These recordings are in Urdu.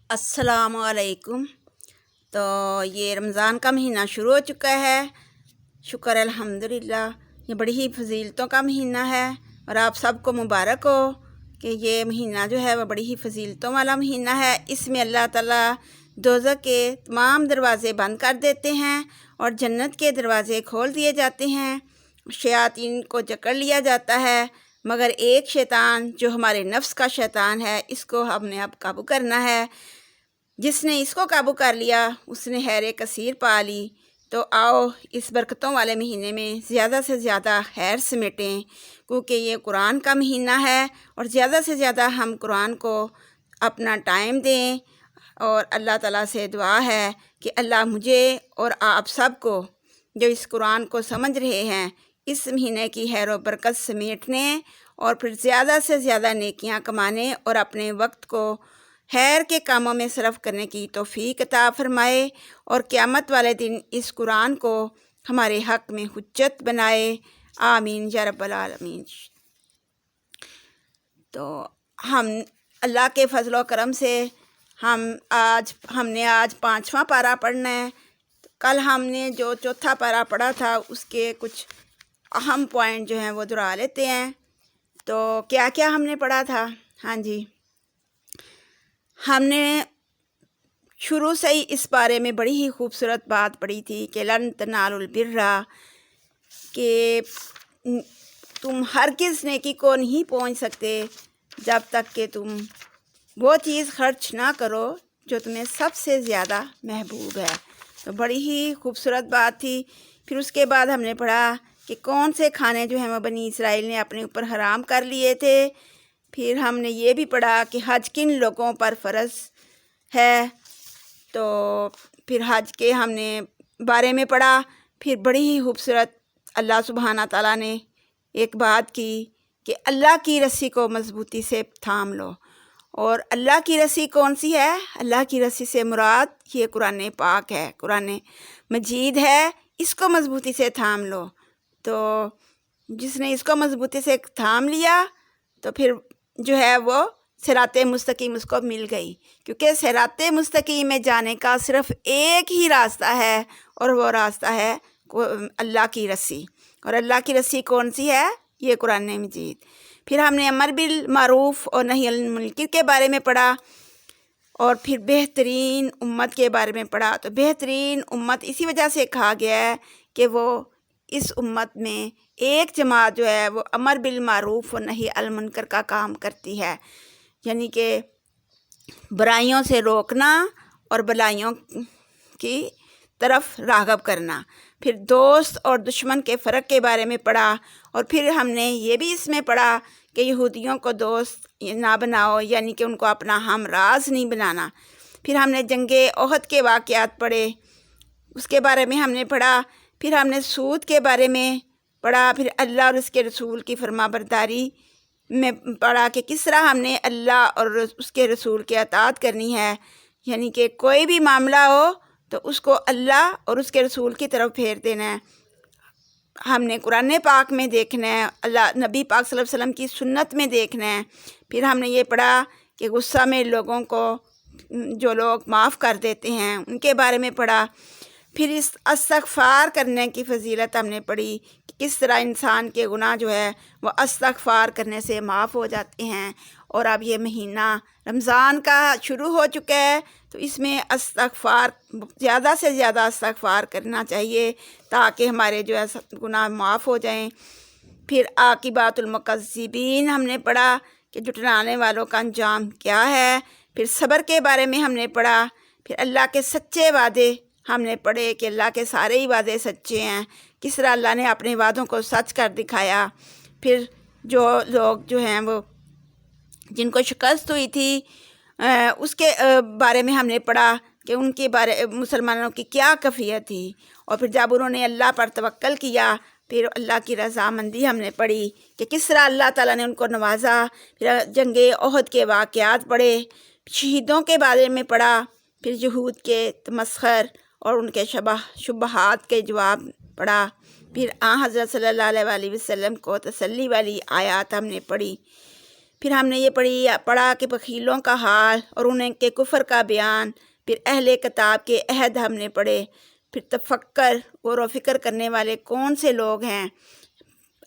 السلام علیکم۔ تو یہ رمضان کا مہینہ شروع ہو چکا ہے، شکر الحمدللہ۔ یہ بڑی ہی فضیلتوں کا مہینہ ہے اور آپ سب کو مبارک ہو کہ یہ مہینہ جو ہے وہ بڑی ہی فضیلتوں والا مہینہ ہے۔ اس میں اللہ تعالیٰ دوزخ کے تمام دروازے بند کر دیتے ہیں اور جنت کے دروازے کھول دیے جاتے ہیں، شیاطین کو جکڑ لیا جاتا ہے، مگر ایک شیطان جو ہمارے نفس کا شیطان ہے، اس کو ہم نے اب قابو کرنا ہے۔ جس نے اس کو قابو کر لیا اس نے خیر کثیر پا لی۔ تو آؤ اس برکتوں والے مہینے میں زیادہ سے زیادہ خیر سمیٹیں، کیونکہ یہ قرآن کا مہینہ ہے اور زیادہ سے زیادہ ہم قرآن کو اپنا ٹائم دیں، اور اللہ تعالیٰ سے دعا ہے کہ اللہ مجھے اور آپ سب کو جو اس قرآن کو سمجھ رہے ہیں اس مہینے کی خیر و برکت سمیٹنے اور پھر زیادہ سے زیادہ نیکیاں کمانے اور اپنے وقت کو خیر کے کاموں میں صرف کرنے کی توفیق عطا فرمائے، اور قیامت والے دن اس قرآن کو ہمارے حق میں حجت بنائے، آمین یا رب العالمین۔ تو ہم اللہ کے فضل و کرم سے ہم نے آج 5واں پارہ پڑھنا ہے۔ کل ہم نے جو چوتھا پارہ پڑھا تھا اس کے کچھ اہم پوائنٹ جو ہیں وہ دہرا لیتے ہیں۔ تو کیا کیا ہم نے پڑھا تھا؟ ہاں جی، ہم نے شروع سے ہی اس بارے میں بڑی ہی خوبصورت بات پڑھی تھی کہ لن تنالوا البر، کہ تم ہرگز نیکی کو نہیں پہنچ سکتے جب تک کہ تم وہ چیز خرچ نہ کرو جو تمہیں سب سے زیادہ محبوب ہے۔ تو بڑی ہی خوبصورت بات تھی۔ پھر اس کے بعد ہم نے پڑھا کہ کون سے کھانے جو ہیں وہ بنی اسرائیل نے اپنے اوپر حرام کر لیے تھے۔ پھر ہم نے یہ بھی پڑھا کہ حج کن لوگوں پر فرض ہے۔ تو پھر حج کے ہم نے بارے میں پڑھا۔ پھر بڑی ہی خوبصورت اللہ سبحانہ تعالیٰ نے ایک بات کی کہ اللہ کی رسی کو مضبوطی سے تھام لو، اور اللہ کی رسی کون سی ہے؟ اللہ کی رسی سے مراد یہ قرآن پاک ہے، قرآن مجید ہے، اس کو مضبوطی سے تھام لو۔ تو جس نے اس کو مضبوطی سے تھام لیا تو پھر جو ہے وہ صراط مستقیم اس کو مل گئی، کیونکہ صراط مستقیم میں جانے کا صرف ایک ہی راستہ ہے، اور وہ راستہ ہے اللہ کی رسی۔ اور اللہ کی رسی کون سی ہے؟ یہ قرآن مجید۔ پھر ہم نے امر بالمعروف اور نہی عن المنکر کے بارے میں پڑھا، اور پھر بہترین امت کے بارے میں پڑھا۔ تو بہترین امت اسی وجہ سے کہا گیا ہے کہ وہ اس امت میں ایک جماعت جو ہے وہ امر بالمعروف و نہی عن المنکر کا کام کرتی ہے، یعنی کہ برائیوں سے روکنا اور بھلائیوں کی طرف راغب کرنا۔ پھر دوست اور دشمن کے فرق کے بارے میں پڑھا، اور پھر ہم نے یہ بھی اس میں پڑھا کہ یہودیوں کو دوست نہ بناؤ، یعنی کہ ان کو اپنا ہم راز نہیں بنانا۔ پھر ہم نے جنگ احد کے واقعات پڑھے، اس کے بارے میں ہم نے پڑھا۔ پھر ہم نے سود کے بارے میں پڑھا، پھر اللہ اور اس کے رسول کی فرما برداری میں پڑھا کہ کس طرح ہم نے اللہ اور اس کے رسول کی اطاعت کرنی ہے، یعنی کہ کوئی بھی معاملہ ہو تو اس کو اللہ اور اس کے رسول کی طرف پھیر دینا ہے۔ ہم نے قرآن پاک میں دیکھنا ہے، اللہ نبی پاک صلی اللہ علیہ وسلم کی سنت میں دیکھنا ہے۔ پھر ہم نے یہ پڑھا کہ غصہ میں لوگوں کو جو لوگ معاف کر دیتے ہیں ان کے بارے میں پڑھا۔ پھر اس استغفار کرنے کی فضیلت ہم نے پڑھی کہ کس طرح انسان کے گناہ جو ہے وہ استغفار کرنے سے معاف ہو جاتے ہیں۔ اور اب یہ مہینہ رمضان کا شروع ہو چکا ہے، تو اس میں استغفار زیادہ سے زیادہ استغفار کرنا چاہیے تاکہ ہمارے جو ہے گناہ معاف ہو جائیں۔ پھر عاقبات المکذبین ہم نے پڑھا کہ جھٹلانے والوں کا انجام کیا ہے۔ پھر صبر کے بارے میں ہم نے پڑھا۔ پھر اللہ کے سچے وعدے ہم نے پڑھے کہ اللہ کے سارے ہی وعدے سچے ہیں، کس طرح اللہ نے اپنے وعدوں کو سچ کر دکھایا۔ پھر جو لوگ جو ہیں وہ جن کو شکست ہوئی تھی اس کے بارے میں ہم نے پڑھا کہ ان کے مسلمانوں کی کیا کیفیت تھی، اور پھر جب انہوں نے اللہ پر توکل کیا پھر اللہ کی رضامندی ہم نے پڑھی کہ کس طرح اللہ تعالیٰ نے ان کو نوازا۔ پھر جنگ احد کے واقعات پڑھے، شہیدوں کے بارے میں پڑھا، پھر یہود کے تمسخر اور ان کے شبہات کے جواب پڑھا۔ پھر حضرت صلی اللہ علیہ وسلم کو تسلی والی آیات ہم نے پڑھی۔ پھر ہم نے یہ پڑھا کہ بخیلوں کا حال اور ان کے کفر کا بیان، پھر اہل کتاب کے عہد ہم نے پڑھے، پھر تفکر غور و فکر کرنے والے کون سے لوگ ہیں،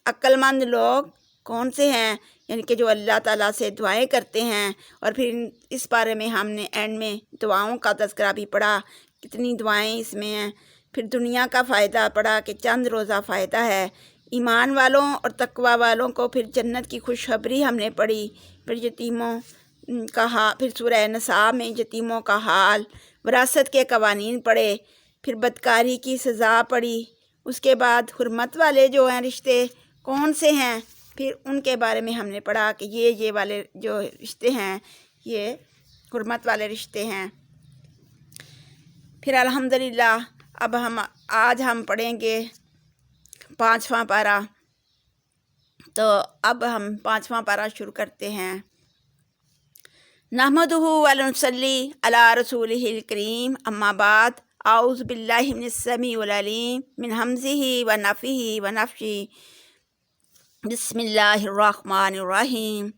عقل مند لوگ کون سے ہیں، یعنی کہ جو اللہ تعالیٰ سے دعائیں کرتے ہیں۔ اور پھر اس بارے میں ہم نے اینڈ میں دعاؤں کا تذکرہ بھی پڑھا، کتنی دعائیں اس میں ہیں۔ پھر دنیا کا فائدہ پڑھا کہ چند روزہ فائدہ ہے ایمان والوں اور تقوی والوں کو، پھر جنت کی خوشخبری ہم نے پڑھی، پھر یتیموں کا پھر سورہ نساء میں یتیموں کا حال، وراثت کے قوانین پڑھے، پھر بدکاری کی سزا پڑھی، اس کے بعد حرمت والے جو ہیں رشتے کون سے ہیں، پھر ان کے بارے میں ہم نے پڑھا کہ یہ والے جو رشتے ہیں یہ حرمت والے رشتے ہیں۔ پھر الحمدللہ اب آج ہم پڑھیں گے 5واں پارہ، تو اب ہم 5واں پارہ شروع کرتے ہیں۔ نحمدہ ونصلی علی رسولہ الکریم، اما بعد، اعوذ باللہ من السمیع العلیم من ہمزہ ونفخہ ونفثہ، بسم اللہ الرحمن الرحیم۔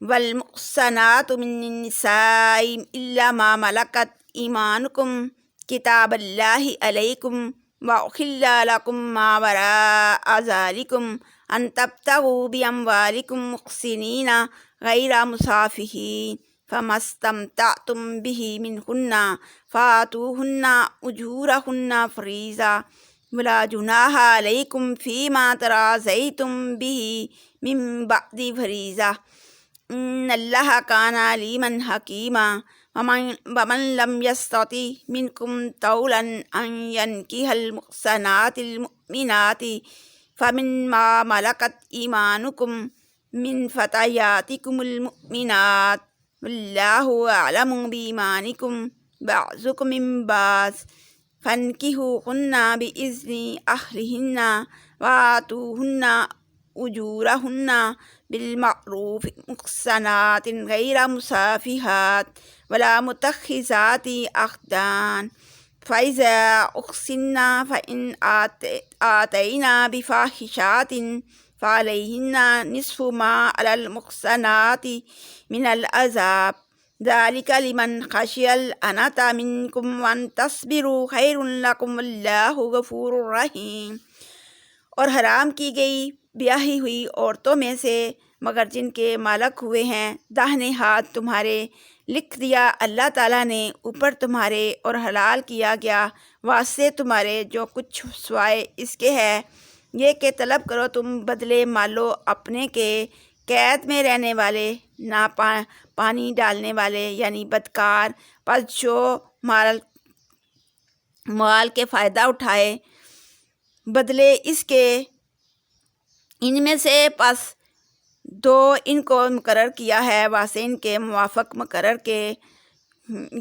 والمحصنات من النساء الا ما ملکت ایمانکم کتاب اللہ علیکم وأحل لکم ما وراء ذلکم ان تبتغوا باموالکم محصنین غیر مسافحین، فما استمتعتم به منہن فآتوہن اجورہن فریضہ، ولا جناح علیکم فیما تراضیتم به من بعد فریضہ، ان اللہ کان علیما حکیما۔ ومن لم یستطع منکم طولا ان ینکح المحصنات المؤمنات فمما ملکت ایمانکم من فتیاتکم المؤمنات، واللہ اعلم بایمانکم بعضکم من بعض، فانکحوہن بإذن اہلہن وآتوہن اجورہن بالمعروف محصنات غیر مسافحات ولا متخذات اخدان، فإذا أحصن فإن آتينا بفاحشات فعليهن نصف ما على المحصنات من العذاب، ذلك لمن خشي العنة منكم وأن تصبروا خير لكم والله غفور رحيم۔ اور حرام کی گئی بیاہی ہوئی عورتوں میں سے مگر جن کے مالک ہوئے ہیں داہنے ہاتھ تمہارے، لکھ دیا اللہ تعالیٰ نے اوپر تمہارے، اور حلال کیا گیا واسطے تمہارے جو کچھ سوائے اس کے ہے، یہ کہ طلب کرو تم بدلے مالو اپنے کے، قید میں رہنے والے، پانی ڈالنے والے یعنی بدکار، پس جو مال کے فائدہ اٹھائے بدلے اس کے، ان میں سے پس دو ان کو مقرر کیا ہے واسطے ان کے موافق مقرر کے،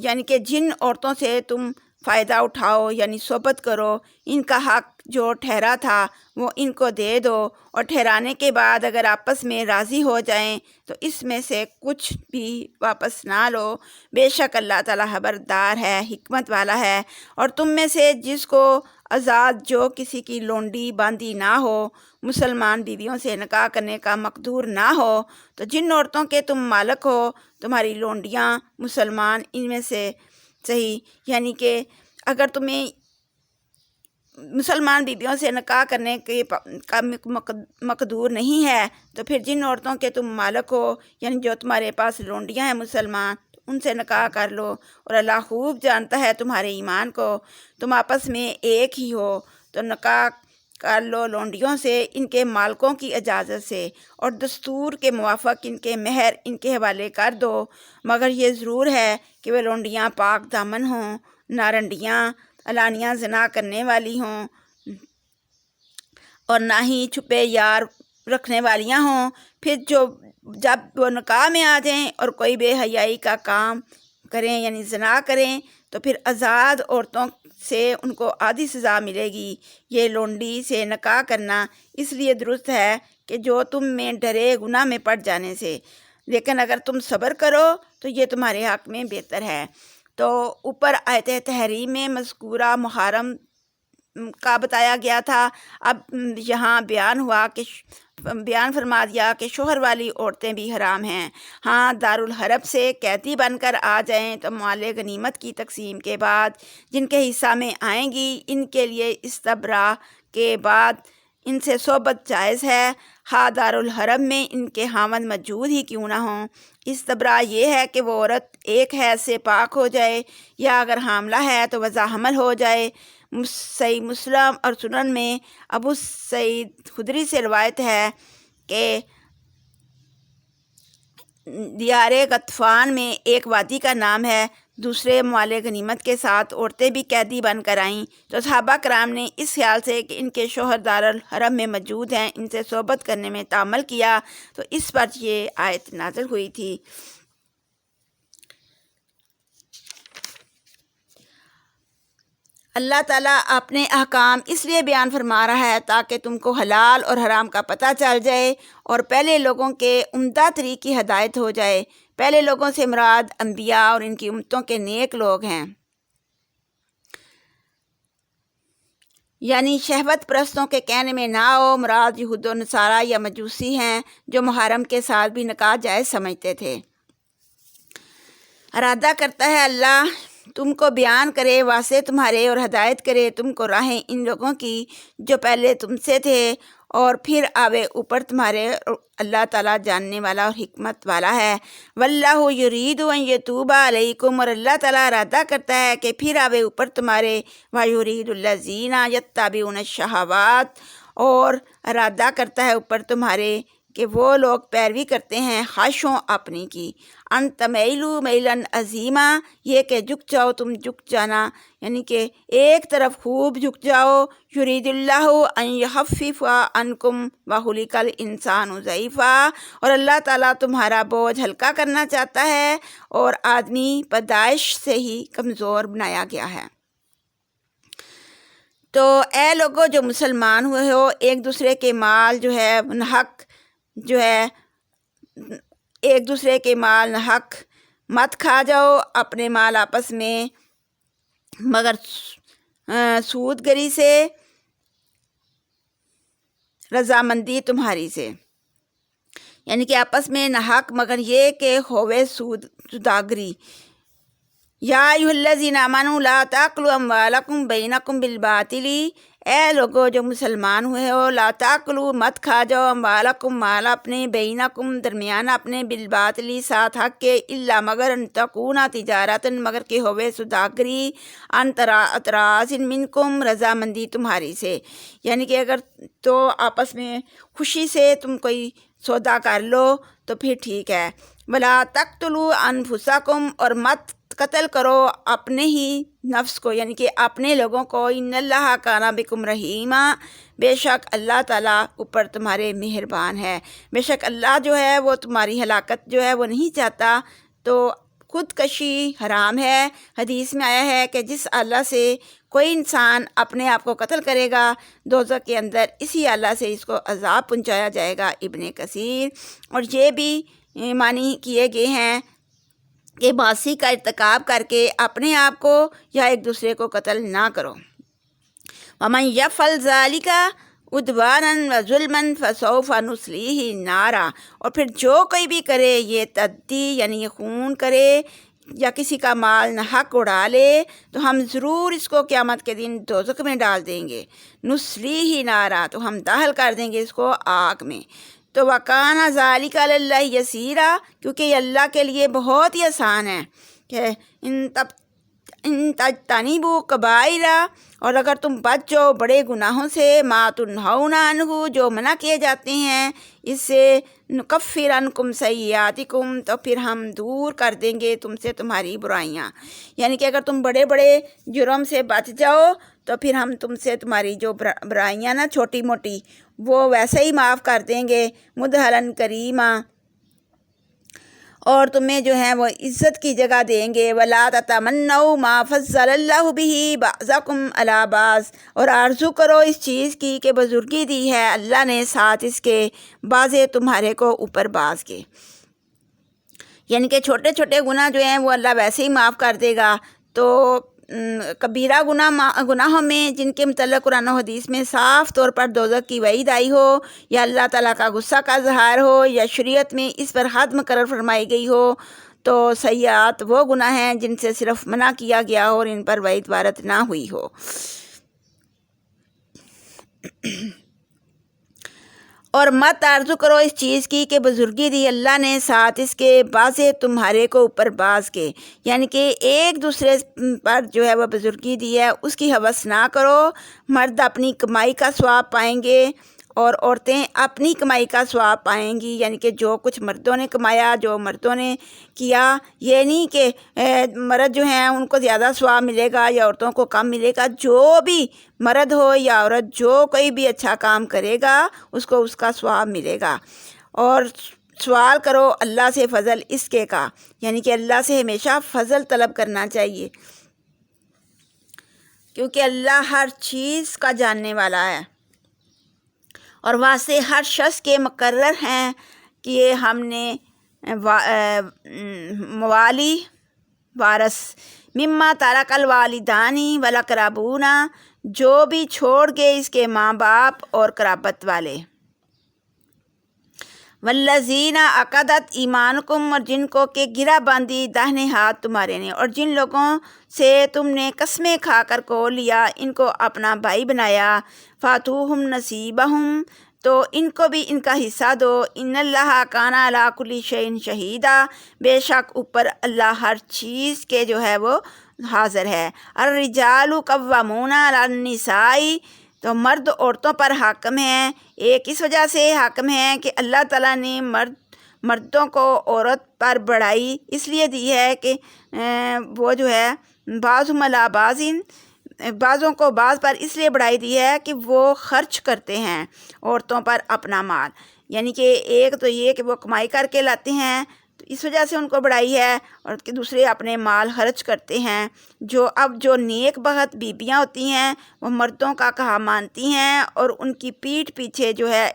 یعنی کہ جن عورتوں سے تم فائدہ اٹھاؤ یعنی صحبت کرو، ان کا حق جو ٹھہرا تھا وہ ان کو دے دو، اور ٹھہرانے کے بعد اگر آپس میں راضی ہو جائیں تو اس میں سے کچھ بھی واپس نہ لو، بے شک اللہ تعالیٰ خبردار ہے، حکمت والا ہے۔ اور تم میں سے جس کو آزاد جو کسی کی لونڈی باندھی نہ ہو، مسلمان بیویوں سے نکاح کرنے کا مقدور نہ ہو، تو جن عورتوں کے تم مالک ہو تمہاری لونڈیاں مسلمان ان میں سے صحیح، یعنی کہ اگر تمہیں مسلمان بیویوں سے نکاح کرنے کے کا مقدور نہیں ہے تو پھر جن عورتوں کے تم مالک ہو یعنی جو تمہارے پاس لونڈیاں ہیں مسلمان، ان سے نکاح کر لو، اور اللہ خوب جانتا ہے تمہارے ایمان کو، تم آپس میں ایک ہی ہو تو نکاح کر لو لونڈیوں سے ان کے مالکوں کی اجازت سے، اور دستور کے موافق ان کے مہر ان کے حوالے کر دو، مگر یہ ضرور ہے کہ وہ لونڈیاں پاک دامن ہوں، نارنڈیاں علانیہ زنا کرنے والی ہوں، اور نہ ہی چھپے یار رکھنے والیاں ہوں۔ پھر جب وہ نکاح میں آ جائیں اور کوئی بے حیائی کا کام کریں یعنی زنا کریں تو پھر آزاد عورتوں سے ان کو آدھی سزا ملے گی۔ یہ لونڈی سے نکاح کرنا اس لیے درست ہے کہ جو تم میں ڈرے گناہ میں پڑ جانے سے، لیکن اگر تم صبر کرو تو یہ تمہارے حق میں بہتر ہے۔ تو اوپر آیت تحریم میں مذکورہ محرم کا بتایا گیا تھا، اب یہاں بیان ہوا کہ بیان فرما دیا کہ شوہر والی عورتیں بھی حرام ہیں۔ ہاں، دارالحرب سے قیدی بن کر آ جائیں تو مال غنیمت کی تقسیم کے بعد جن کے حصہ میں آئیں گی ان کے لیے استبراء کے بعد ان سے صحبت جائز ہے، ہاں دارالحرب میں ان کے خاوند موجود ہی کیوں نہ ہوں۔ استبراء یہ ہے کہ وہ عورت ایک حیض سے پاک ہو جائے یا اگر حاملہ ہے تو وضع حمل ہو جائے۔ صحیح مسلم اور سنن میں ابو سعید خدری سے روایت ہے کہ دیار غطفان میں ایک وادی کا نام ہے، دوسرے مال غنیمت کے ساتھ عورتیں بھی قیدی بن کر آئیں تو صحابہ کرام نے اس خیال سے کہ ان کے شوہر دارالحرم میں موجود ہیں ان سے صحبت کرنے میں تعامل کیا تو اس پر یہ آیت نازل ہوئی تھی۔ اللہ تعالیٰ اپنے احکام اس لیے بیان فرما رہا ہے تاکہ تم کو حلال اور حرام کا پتہ چل جائے اور پہلے لوگوں کے عمدہ طریقی ہدایت ہو جائے۔ پہلے لوگوں سے مراد انبیاء اور ان کی امتوں کے نیک لوگ ہیں، یعنی شہوت پرستوں کے کہنے میں نہ ہو، مراد یہود و نصارہ یا مجوسی ہیں جو محرم کے ساتھ بھی نکاح جائز سمجھتے تھے۔ ارادہ کرتا ہے اللہ تم کو بیان کرے واسطے تمہارے اور ہدایت کرے تم کو راہیں ان لوگوں کی جو پہلے تم سے تھے اور پھر آوے اوپر تمہارے۔ اللہ تعالیٰ جاننے والا اور حکمت والا ہے۔ واللہ یرید ان یتوب علیکم، اور اللہ تعالیٰ ارادہ کرتا ہے کہ پھر آوے اوپر تمہارے۔ ویرید الذین یتبعون الشہوات، اور ارادہ کرتا ہے اوپر تمہارے کہ وہ لوگ پیروی کرتے ہیں خواہشوں اپنی کی۔ ان تمیلوا میلا عظیما، یہ کہ جھک جاؤ تم جھک جانا، یعنی کہ ایک طرف خوب جھک جاؤ۔ یرید اللہ ان یخفف عنکم وخلق الانسان ضعیفا، اور اللہ تعالیٰ تمہارا بوجھ ہلکا کرنا چاہتا ہے اور آدمی پیدائش سے ہی کمزور بنایا گیا ہے۔ تو اے لوگو جو مسلمان ہوئے ہو، ایک دوسرے کے مال جو ہے حق جو ہے ایک دوسرے کے مال حق مت کھا جاؤ، اپنے مال آپس میں، مگر سود گری سے، رضامندی تمہاری سے، یعنی کہ آپس میں نہ حق مگر یہ کہ ہوئے سوداگری۔ یا ایھا الذین آمنوا لا تاکلوا اموالکم بینکم بالباطل، اے لوگو جو مسلمان ہوئے ہو، لا تاکلوا مت کھا جاؤ اموالکم مال اپنے، بینکم درمیان اپنے، بالباطل ساتھ حق کے، الا مگر ان تکون تجارت مگر کہ ہوئے سوداگری، ان تراض منکم رضامندی تمہاری سے، یعنی کہ اگر تو آپس میں خوشی سے تم کوئی سودا کر لو تو پھر ٹھیک ہے۔ ولا تقتلوا انفسکم، اور مت قتل کرو اپنے ہی نفس کو، یعنی کہ اپنے لوگوں کو۔ ان اللہ کان بکم رحیما، بے شک اللہ تعالیٰ اوپر تمہارے مہربان ہے۔ بے شک اللہ جو ہے وہ تمہاری ہلاکت جو ہے وہ نہیں چاہتا۔ تو خودکشی حرام ہے۔ حدیث میں آیا ہے کہ جس آلہ سے کوئی انسان اپنے آپ کو قتل کرے گا دوزخ کے اندر اسی آلہ سے اس کو عذاب پہنچایا جائے گا۔ ابن کثیر اور یہ بھی معنی کیے گئے ہیں کہ معاصی کا ارتکاب کر کے اپنے آپ کو یا ایک دوسرے کو قتل نہ کرو۔ ومن یفعل ذلک عدوانا وظلما فسوف نصلیہ نارا، اور پھر جو کوئی بھی کرے یہ تعدی یعنی یہ خون کرے یا کسی کا مال نہ حق اڑا لے تو ہم ضرور اس کو قیامت کے دن دوزخ میں ڈال دیں گے۔ نصلیہ نارا، تو ہم داخل کر دیں گے اس کو آگ میں۔ تو وَكَانَ ذَلِكَ عَلَى اللَّهِ يَسِيرًا، کیونکہ یہ اللہ کے لیے بہت ہی آسان ہے کہ ان تجتنبوا کبائر، اور اگر تم بچ جاؤ بڑے گناہوں سے، ما تنہون عنہ، جو منع کیے جاتے ہیں اس سے، نکفر عنکم سیئاتکم، تو پھر ہم دور کر دیں گے تم سے تمہاری برائیاں، یعنی کہ اگر تم بڑے بڑے جرم سے بچ جاؤ تو پھر ہم تم سے تمہاری جو برائیاں نا چھوٹی موٹی وہ ویسے ہی معاف کر دیں گے۔ مدخلاً کریما، اور تمہیں جو ہے وہ عزت کی جگہ دیں گے۔ ولا تتمنوا ما فضل اللہ بہ بعضکم علی بعض، اور آرزو کرو اس چیز کی کہ بزرگی دی ہے اللہ نے ساتھ اس کے بعضے تمہارے کو اوپر بعض کے، یعنی کہ چھوٹے چھوٹے گناہ جو ہیں وہ اللہ ویسے ہی معاف کر دے گا۔ تو کبیرہ گناہوں میں جن کے متعلق قرآن و حدیث میں صاف طور پر دوزخ کی وعید آئی ہو، یا اللہ تعالیٰ کا غصہ کا اظہار ہو، یا شریعت میں اس پر حد مقرر فرمائی گئی ہو، تو سیئات وہ گناہ ہیں جن سے صرف منع کیا گیا ہو اور ان پر وعید وارد نہ ہوئی ہو۔ اور مت آرزو کرو اس چیز کی کہ بزرگی دی اللہ نے ساتھ اس کے بعضے تمہارے کو اوپر بعض کے، یعنی کہ ایک دوسرے پر جو ہے وہ بزرگی دی ہے، اس کی ہوس نہ کرو۔ مرد اپنی کمائی کا ثواب پائیں گے اور عورتیں اپنی کمائی کا ثواب پائیں گی، یعنی کہ جو کچھ مردوں نے کمایا، جو مردوں نے کیا، یہ نہیں کہ مرد جو ہیں ان کو زیادہ ثواب ملے گا یا عورتوں کو کم ملے گا۔ جو بھی مرد ہو یا عورت جو کوئی بھی اچھا کام کرے گا اس کو اس کا ثواب ملے گا۔ اور سوال کرو اللہ سے فضل اس کے کا، یعنی کہ اللہ سے ہمیشہ فضل طلب کرنا چاہیے، کیونکہ اللہ ہر چیز کا جاننے والا ہے اور واسطے ہر شخص کے مقرر ہیں کہ یہ ہم نے موالی وارث مما تارک الوالدانی والاقربون، جو بھی چھوڑ گئے اس کے ماں باپ اور قرابت والے، والذین عقدت ایمانکم، اور جن کو کہ گرہ باندھی داہنے ہاتھ تمہارے نے، اور جن لوگوں سے تم نے قسمیں کھا کر کو لیا ان کو اپنا بھائی بنایا، فاتوہم نصیبہم، تو ان کو بھی ان کا حصہ دو، ان اللہ کان علی کل شیء شہیدا، بے شک اوپر اللہ ہر چیز کے جو ہے وہ حاضر ہے۔ الرجال قوامون علی النساء، تو مرد عورتوں پر حاکم ہیں، ایک اس وجہ سے حاکم ہیں کہ اللہ تعالیٰ نے مردوں کو عورت پر بڑھائی اس لیے دی ہے کہ وہ جو ہے بعضهم علی بعض، بعضوں کو بعض پر اس لیے بڑھائی دی ہے کہ وہ خرچ کرتے ہیں عورتوں پر اپنا مال، یعنی کہ ایک تو یہ کہ وہ کمائی کر کے لاتے ہیں تو اس وجہ سے ان کو بڑھائی ہے، اور کہ دوسرے اپنے مال خرچ کرتے ہیں۔ جو نیک بخت بیبیاں ہوتی ہیں وہ مردوں کا کہا مانتی ہیں اور ان کی پیٹھ پیچھے جو ہے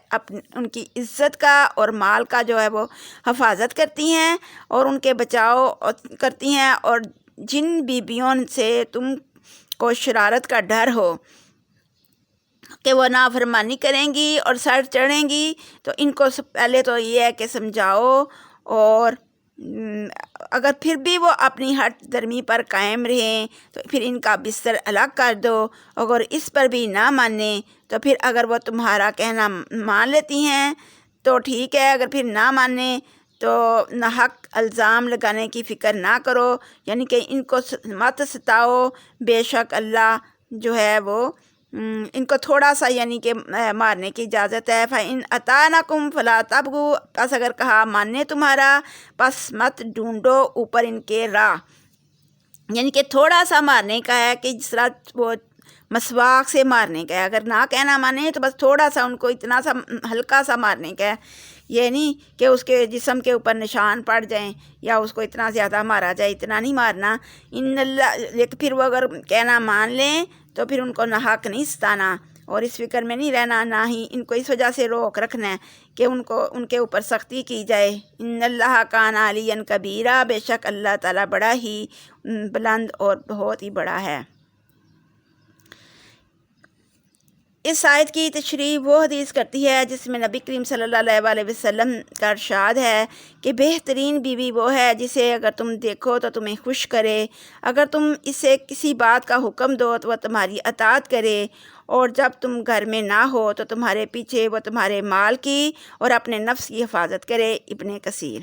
ان کی عزت کا اور مال کا جو ہے وہ حفاظت کرتی ہیں اور ان کے بچاؤ کرتی ہیں، اور جن بیبیوں سے تم کو شرارت کا ڈر ہو کہ وہ نافرمانی کریں گی اور سر چڑھیں گی، تو ان کو پہلے تو یہ ہے کہ سمجھاؤ، اور اگر پھر بھی وہ اپنی ہٹ درمی پر قائم رہیں تو پھر ان کا بستر الگ کر دو، اگر اس پر بھی نہ مانیں تو پھر اگر وہ تمہارا کہنا مان لیتی ہیں تو ٹھیک ہے، اگر پھر نہ مانیں تو ناحق الزام لگانے کی فکر نہ کرو، یعنی کہ ان کو مت ستاؤ، بے شک اللہ جو ہے وہ ان کو تھوڑا سا یعنی کہ مارنے کی اجازت ہے۔ فَإِنْ أَطَاعْنَكُمْ فَلَا تَبْغُوا، پس اگر کہا ماننے تمہارا پس مت ڈھونڈو اوپر ان کے راہ، یعنی کہ تھوڑا سا مارنے کا ہے کہ جس طرح وہ مسواک سے مارنے کا ہے، اگر نہ کہنا مانے تو بس تھوڑا سا ان کو اتنا سا ہلکا سا مارنے کا ہے، یہ نہیں کہ اس کے جسم کے اوپر نشان پڑ جائیں یا اس کو اتنا زیادہ مارا جائے، اتنا نہیں مارنا۔ ان اللہ، لیکن پھر وہ اگر کہنا مان لیں تو پھر ان کو ناحق نہیں ستانا اور اس فکر میں نہیں رہنا، نہ ہی ان کو اس وجہ سے روک رکھنا ہے کہ ان کے اوپر سختی کی جائے۔ ان اللہ کان علیٰ کبیرہ، بے شک اللہ تعالیٰ بڑا ہی بلند اور بہت ہی بڑا ہے۔ اس آیت کی تشریح وہ حدیث کرتی ہے جس میں نبی کریم صلی اللہ علیہ وسلم کا ارشاد ہے کہ بہترین بیوی وہ ہے جسے اگر تم دیکھو تو تمہیں خوش کرے، اگر تم اسے کسی بات کا حکم دو تو وہ تمہاری اطاعت کرے، اور جب تم گھر میں نہ ہو تو تمہارے پیچھے وہ تمہارے مال کی اور اپنے نفس کی حفاظت کرے۔ ابن کثیر۔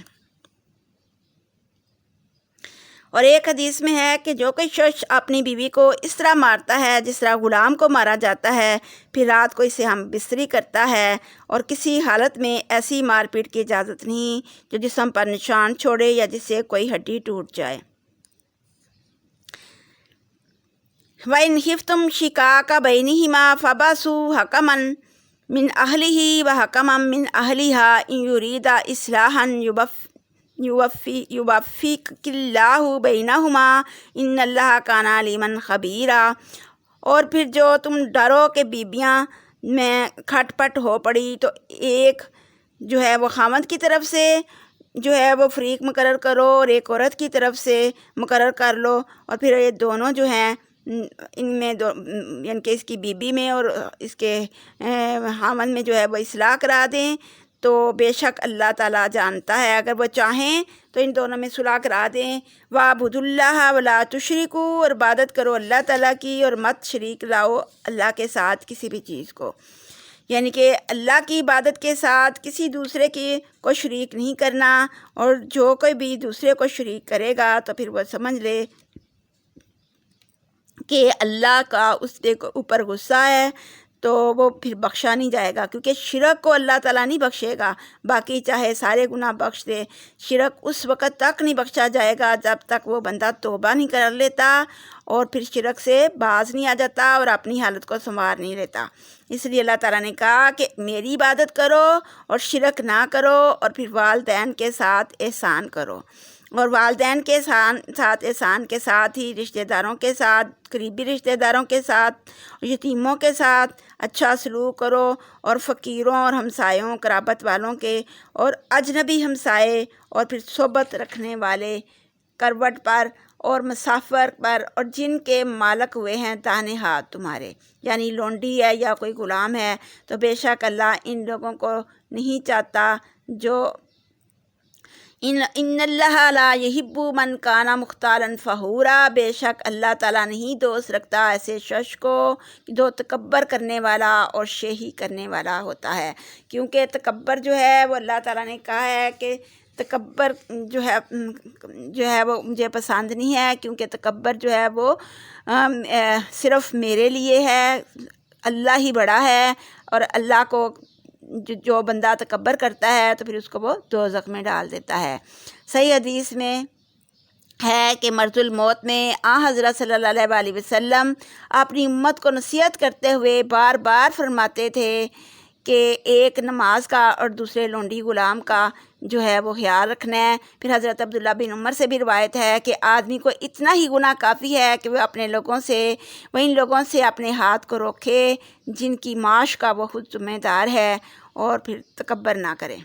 اور ایک حدیث میں ہے کہ جو کوئی شخص اپنی بیوی کو اس طرح مارتا ہے جس طرح غلام کو مارا جاتا ہے، پھر رات کو اسے ہم بستری کرتا ہے، اور کسی حالت میں ایسی مار پیٹ کی اجازت نہیں جو جسم پر نشان چھوڑے یا جس سے کوئی ہڈی ٹوٹ جائے۔ وَإِنْ خِفْتُمْ شِقَاقَ بَيْنِهِمَا فَابْعَثُوا حَكَمًا مِنْ أَهْلِهِ وَحَكَمًا مِنْ أَهْلِهَا إِنْ يُرِيدَا إِصْلَاحًا يُوَفِّقِ اللَّهُ بَيْنَهُمَا إِنَّ اللَّهَ كَانَ عَلِيمًا خَبِيرًا۔ اور پھر جو تم ڈرو کہ بیبیاں میں کھٹ پٹ ہو پڑی تو ایک جو ہے وہ خامد کی طرف سے جو ہے وہ فریق مقرر کرو اور ایک عورت کی طرف سے مقرر کر لو، اور پھر یہ دونوں جو ہیں ان میں یعنی کہ اس کی بیوی میں اور اس کے خاوند میں جو ہے وہ اصلاح کرا دیں، تو بے شک اللہ تعالیٰ جانتا ہے، اگر وہ چاہیں تو ان دونوں میں صلح کرا دیں۔ وَاعْبُدُوا اللَّهَ وَلَا تُشْرِكُوا، اور عبادت کرو اللہ تعالیٰ کی اور مت شریک لاؤ اللہ کے ساتھ کسی بھی چیز کو، یعنی کہ اللہ کی عبادت کے ساتھ کسی دوسرے کی کو شریک نہیں کرنا، اور جو کوئی بھی دوسرے کو شریک کرے گا تو پھر وہ سمجھ لے کہ اللہ کا اس کے اوپر غصہ ہے، تو وہ پھر بخشا نہیں جائے گا، کیونکہ شرک کو اللہ تعالیٰ نہیں بخشے گا، باقی چاہے سارے گناہ بخش دے، شرک اس وقت تک نہیں بخشا جائے گا جب تک وہ بندہ توبہ نہیں کر لیتا اور پھر شرک سے باز نہیں آ جاتا اور اپنی حالت کو سنوار نہیں لیتا۔ اس لیے اللہ تعالیٰ نے کہا کہ میری عبادت کرو اور شرک نہ کرو، اور پھر والدین کے ساتھ احسان کرو، اور والدین کے ساتھ احسان کے ساتھ ہی رشتہ داروں کے ساتھ، قریبی رشتہ داروں کے ساتھ، یتیموں کے ساتھ اچھا سلوک کرو، اور فقیروں اور ہمسایوں قرابت والوں کے اور اجنبی ہمسائے، اور پھر صحبت رکھنے والے، کروٹ پر اور مسافر پر، اور جن کے مالک ہوئے ہیں داہنے ہاتھ تمہارے، یعنی لونڈی ہے یا کوئی غلام ہے، تو بے شک اللہ ان لوگوں کو نہیں چاہتا جو ان اللہ لا یحب من کان مختالا فخورا، بے شک اللہ تعالیٰ نہیں دوست رکھتا ایسے شخص کو جو تکبر کرنے والا اور شیخی کرنے والا ہوتا ہے، کیونکہ تکبر جو ہے وہ اللہ تعالیٰ نے کہا ہے کہ تکبر جو ہے وہ مجھے پسند نہیں ہے، کیونکہ تکبر جو ہے وہ صرف میرے لیے ہے، اللہ ہی بڑا ہے، اور اللہ کو جو بندہ تکبر کرتا ہے تو پھر اس کو وہ دوزخ میں ڈال دیتا ہے۔ صحیح حدیث میں ہے کہ مرض الموت میں حضرت صلی اللہ علیہ وسلم اپنی امت کو نصیحت کرتے ہوئے بار بار فرماتے تھے کہ ایک نماز کا اور دوسرے لونڈی غلام کا جو ہے وہ خیال رکھنا ہے۔ پھر حضرت عبداللہ بن عمر سے بھی روایت ہے کہ آدمی کو اتنا ہی گناہ کافی ہے کہ وہ ان لوگوں سے اپنے ہاتھ کو روکے جن کی معاش کا وہ خود ذمہ دار ہے، اور پھر تکبر نہ کرے۔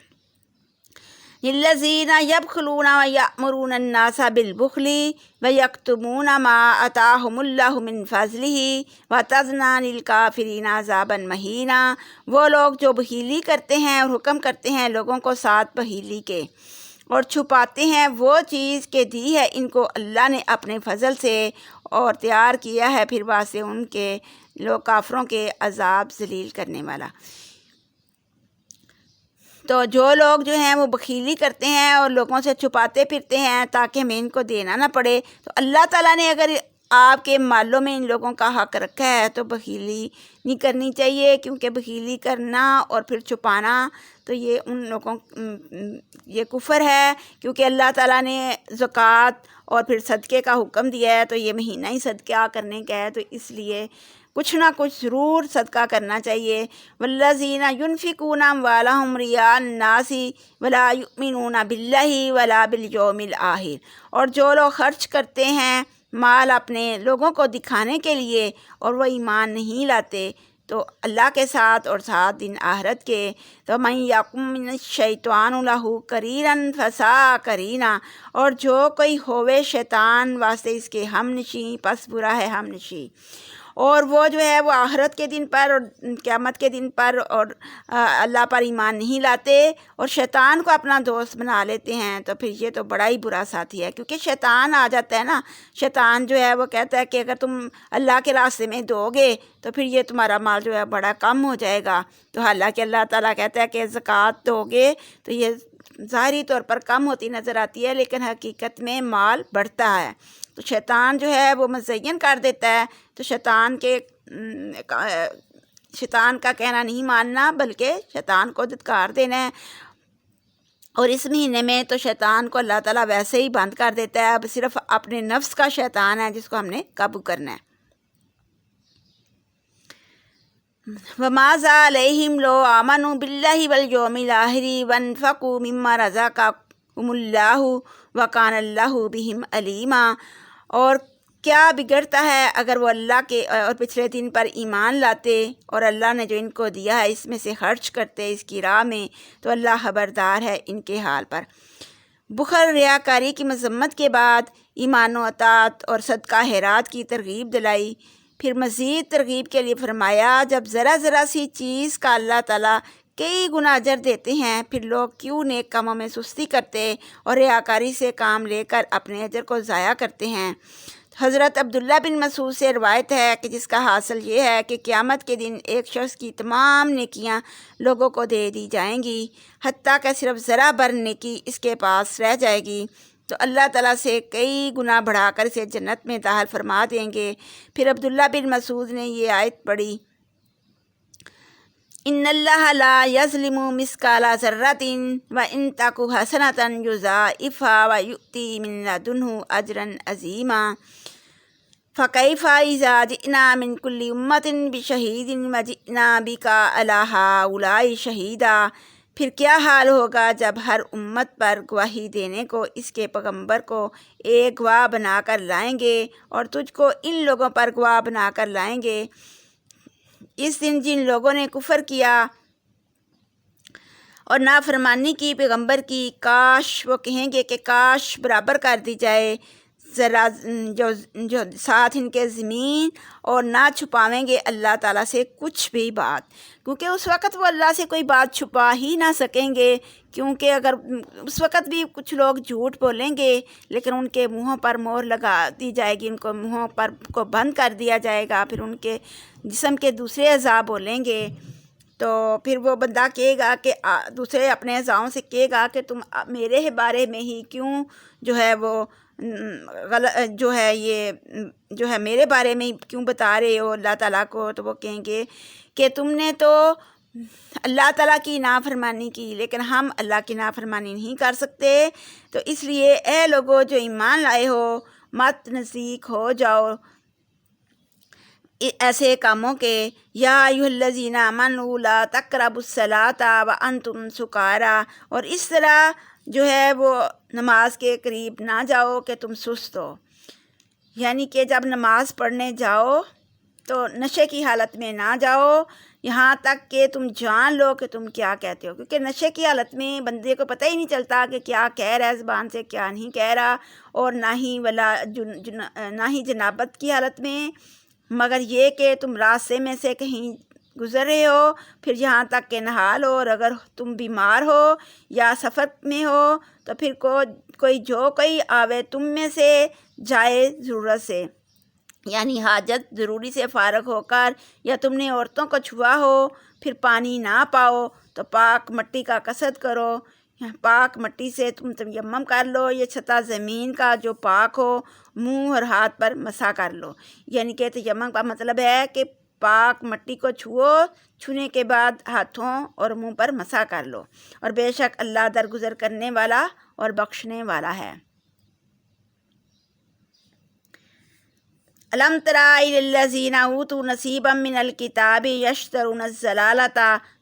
الذین یبخلون ویأمرون الناس بالبخل ویکتمون ما آتاہم اللہ من فضلہ وتعتدنا للکافرین عذابا مہینا، وہ لوگ جو بخیلی کرتے ہیں اور حکم کرتے ہیں لوگوں کو ساتھ بخیلی کے، اور چھپاتے ہیں وہ چیز کہ دی ہے ان کو اللہ نے اپنے فضل سے اور تیار کیا ہے پھر واسطے ان کے لوگ کافروں کے عذاب ذلیل کرنے والا۔ تو جو لوگ جو ہیں وہ بخیلی کرتے ہیں اور لوگوں سے چھپاتے پھرتے ہیں تاکہ ہمیں ان کو دینا نہ پڑے، تو اللہ تعالیٰ نے اگر آپ کے مالوں میں ان لوگوں کا حق رکھا ہے تو بخیلی نہیں کرنی چاہیے، کیونکہ بخیلی کرنا اور پھر چھپانا تو یہ ان لوگوں یہ کفر ہے، کیونکہ اللہ تعالیٰ نے زکوٰۃ اور پھر صدقے کا حکم دیا ہے، تو یہ مہینہ ہی صدقہ کرنے کا ہے، تو اس لیے کچھ نہ کچھ ضرور صدقہ کرنا چاہیے۔ والذین ینفقون اموالہم رئاء الناس ولا یؤمنون باللہ ولا بالیوم الآخر، اور جو لوگ خرچ کرتے ہیں مال اپنے لوگوں کو دکھانے کے لیے اور وہ ایمان نہیں لاتے تو اللہ کے ساتھ اور ساتھ دن آخرت کے، تو من یکن من الشیطان لہ قرینا فساء قرینا، اور جو کوئی ہوئے شیطان واسطے اس کے ہم نشیں پس برا ہے ہم نشیں، اور وہ جو ہے وہ آخرت کے دن پر اور قیامت کے دن پر اور اللہ پر ایمان نہیں لاتے اور شیطان کو اپنا دوست بنا لیتے ہیں، تو پھر یہ تو بڑا ہی برا ساتھی ہے، کیونکہ شیطان آ جاتا ہے نا، شیطان جو ہے وہ کہتا ہے کہ اگر تم اللہ کے راستے میں دو گے تو پھر یہ تمہارا مال جو ہے بڑا کم ہو جائے گا، تو حالانکہ اللہ تعالیٰ کہتا ہے کہ زکوٰۃ دو گے تو یہ ظاہری طور پر کم ہوتی نظر آتی ہے لیکن حقیقت میں مال بڑھتا ہے، تو شیطان جو ہے وہ مزین کر دیتا ہے، تو شیطان کا کہنا نہیں ماننا بلکہ شیطان کو دھتکار دینا ہے، اور اس مہینے میں تو شیطان کو اللہ تعالیٰ ویسے ہی بند کر دیتا ہے، اب صرف اپنے نفس کا شیطان ہے جس کو ہم نے قابو کرنا ہے۔ وَمَاذَا عَلَيْهِمْ لَوْ آمَنُوا بِاللَّهِ وَالْيَوْمِ الْآخِرِ وَأَنفَقُوا مِمَّا رَزَقَهُمُ اللَّهُ وَكَانَ اللَّهُ بِهِمْ عَلِيمًا، اور کیا بگڑتا ہے اگر وہ اللہ کے اور پچھلے دن پر ایمان لاتے اور اللہ نے جو ان کو دیا ہے اس میں سے خرچ کرتے اس کی راہ میں، تو اللہ خبردار ہے ان کے حال پر۔ بخل ریاکاری کی مذمت کے بعد ایمان و اطاعت اور صدقہ خیرات کی ترغیب دلائی۔ پھر مزید ترغیب کے لیے فرمایا جب ذرا ذرا سی چیز کا اللہ تعالیٰ کئی گنا اجر دیتے ہیں، پھر لوگ کیوں نیک کاموں میں سستی کرتے اور ریاکاری سے کام لے کر اپنے اجر کو ضائع کرتے ہیں۔ حضرت عبداللہ بن مسعود سے روایت ہے کہ جس کا حاصل یہ ہے کہ قیامت کے دن ایک شخص کی تمام نیکیاں لوگوں کو دے دی جائیں گی، حتیٰ کہ صرف ذرا بھر نیکی اس کے پاس رہ جائے گی، تو اللہ تعالیٰ سے کئی گنا بڑھا کر اسے جنت میں داخل فرما دیں گے۔ پھر عبداللہ بن مسعود نے یہ آیت پڑھی، ان اللہ لا یظلم مثقال ذرۃ وان تک حسنۃ یضاعفھا ویؤتی من لدنہ اجرا عظیما فکیف اذا جئنا من کل امۃ بشہید وجئنا بک علی ہؤلاء شہیدا۔ پھر کیا حال ہوگا جب ہر امت پر گواہی دینے کو اس کے پیغمبر کو ایک گواہ بنا کر لائیں گے اور تجھ کو ان لوگوں پر گواہ بنا کر لائیں گے۔ اس دن جن لوگوں نے کفر کیا اور نافرمانی کی پیغمبر کی، کاش وہ کہیں گے کہ کاش برابر کر دی جائے ذرا جو ساتھ ان کے زمین، اور نہ چھپاویں گے اللہ تعالیٰ سے کچھ بھی بات، کیونکہ اس وقت وہ اللہ سے کوئی بات چھپا ہی نہ سکیں گے، کیونکہ اگر اس وقت بھی کچھ لوگ جھوٹ بولیں گے لیکن ان کے منہوں پر مہر لگا دی جائے گی، ان کو منہوں پر کو بند کر دیا جائے گا، پھر ان کے جسم کے دوسرے اعضاء بولیں گے، تو پھر وہ بندہ کہے گا کہ دوسرے اپنے اعضاؤں سے کہے گا کہ تم میرے بارے میں ہی کیوں جو ہے وہ میرے بارے میں کیوں بتا رہے ہو اللہ تعالیٰ کو، تو وہ کہیں گے کہ تم نے تو اللہ تعالیٰ کی نافرمانی کی، لیکن ہم اللہ کی نافرمانی نہیں کر سکتے، تو اس لیے اے لوگو جو ایمان لائے ہو مت نزدیک ہو جاؤ ایسے کاموں کے، یا ایھا الذین آمنوا لا تقربوا الصلاۃ وانتم سکارا، اور اس طرح جو ہے وہ نماز کے قریب نہ جاؤ کہ تم سست ہو، یعنی کہ جب نماز پڑھنے جاؤ تو نشے کی حالت میں نہ جاؤ، یہاں تک کہ تم جان لو کہ تم کیا کہتے ہو، کیونکہ نشے کی حالت میں بندے کو پتہ ہی نہیں چلتا کہ کیا کہہ رہا ہے زبان سے کیا نہیں کہہ رہا، اور نہ ہی جنابت کی حالت میں، مگر یہ کہ تم راستے میں سے کہیں گزر رہے ہو، پھر یہاں تک کہ نہا لو، اور اگر تم بیمار ہو یا سفر میں ہو تو پھر کوئی آوے تم میں سے جائے ضرورت سے، یعنی حاجت ضروری سے فارغ ہو کر، یا تم نے عورتوں کو چھوا ہو پھر پانی نہ پاؤ تو پاک مٹی کا قصد کرو، پاک مٹی سے تم تیمم کر لو، یہ چھتا زمین کا جو پاک ہو منہ اور ہاتھ پر مسح کر لو، یعنی کہ تیمم کا مطلب ہے کہ پاک مٹی کو چھونے کے بعد ہاتھوں اور منہ پر مسح کر لو، اور بے شک اللہ درگزر کرنے والا اور بخشنے والا ہے۔ الم تر الی الذین اوتوا نصیبا من الکتاب یشترون الضلالۃ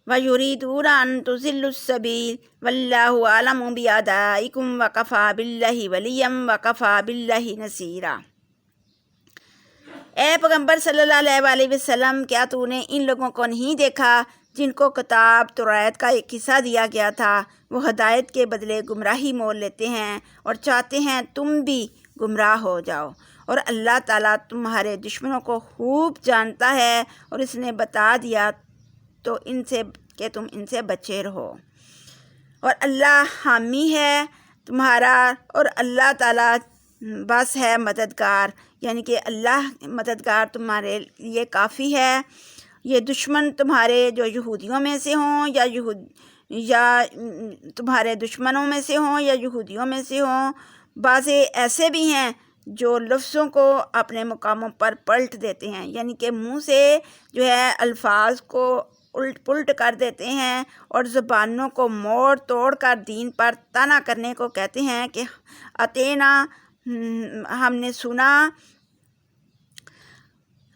ویریدون ان تضلوا السبیل واللہ اعلم باعدائکم وکفی باللہ ولیا وکفی باللہ نصیرا۔ اے پیغمبر صلی اللہ علیہ وسلم، کیا تو نے ان لوگوں کو نہیں دیکھا جن کو کتاب توریت کا ایک حصہ دیا گیا تھا، وہ ہدایت کے بدلے گمراہی مول لیتے ہیں اور چاہتے ہیں تم بھی گمراہ ہو جاؤ، اور اللہ تعالیٰ تمہارے دشمنوں کو خوب جانتا ہے، اور اس نے بتا دیا تو ان سے کہ تم ان سے بچے رہو، اور اللہ حامی ہے تمہارا، اور اللہ تعالیٰ بس ہے مددگار، یعنی کہ اللہ مددگار تمہارے لیے کافی ہے۔ یہ دشمن تمہارے جو یہودیوں میں سے ہوں یا تمہارے دشمنوں میں سے ہوں یا یہودیوں میں سے ہوں، بعض ایسے بھی ہیں جو لفظوں کو اپنے مقاموں پر پلٹ دیتے ہیں، یعنی کہ منہ سے جو ہے الفاظ کو الٹ پلٹ کر دیتے ہیں، اور زبانوں کو موڑ توڑ کر دین پر طعن کرنے کو کہتے ہیں کہ اطینا، ہم نے سنا،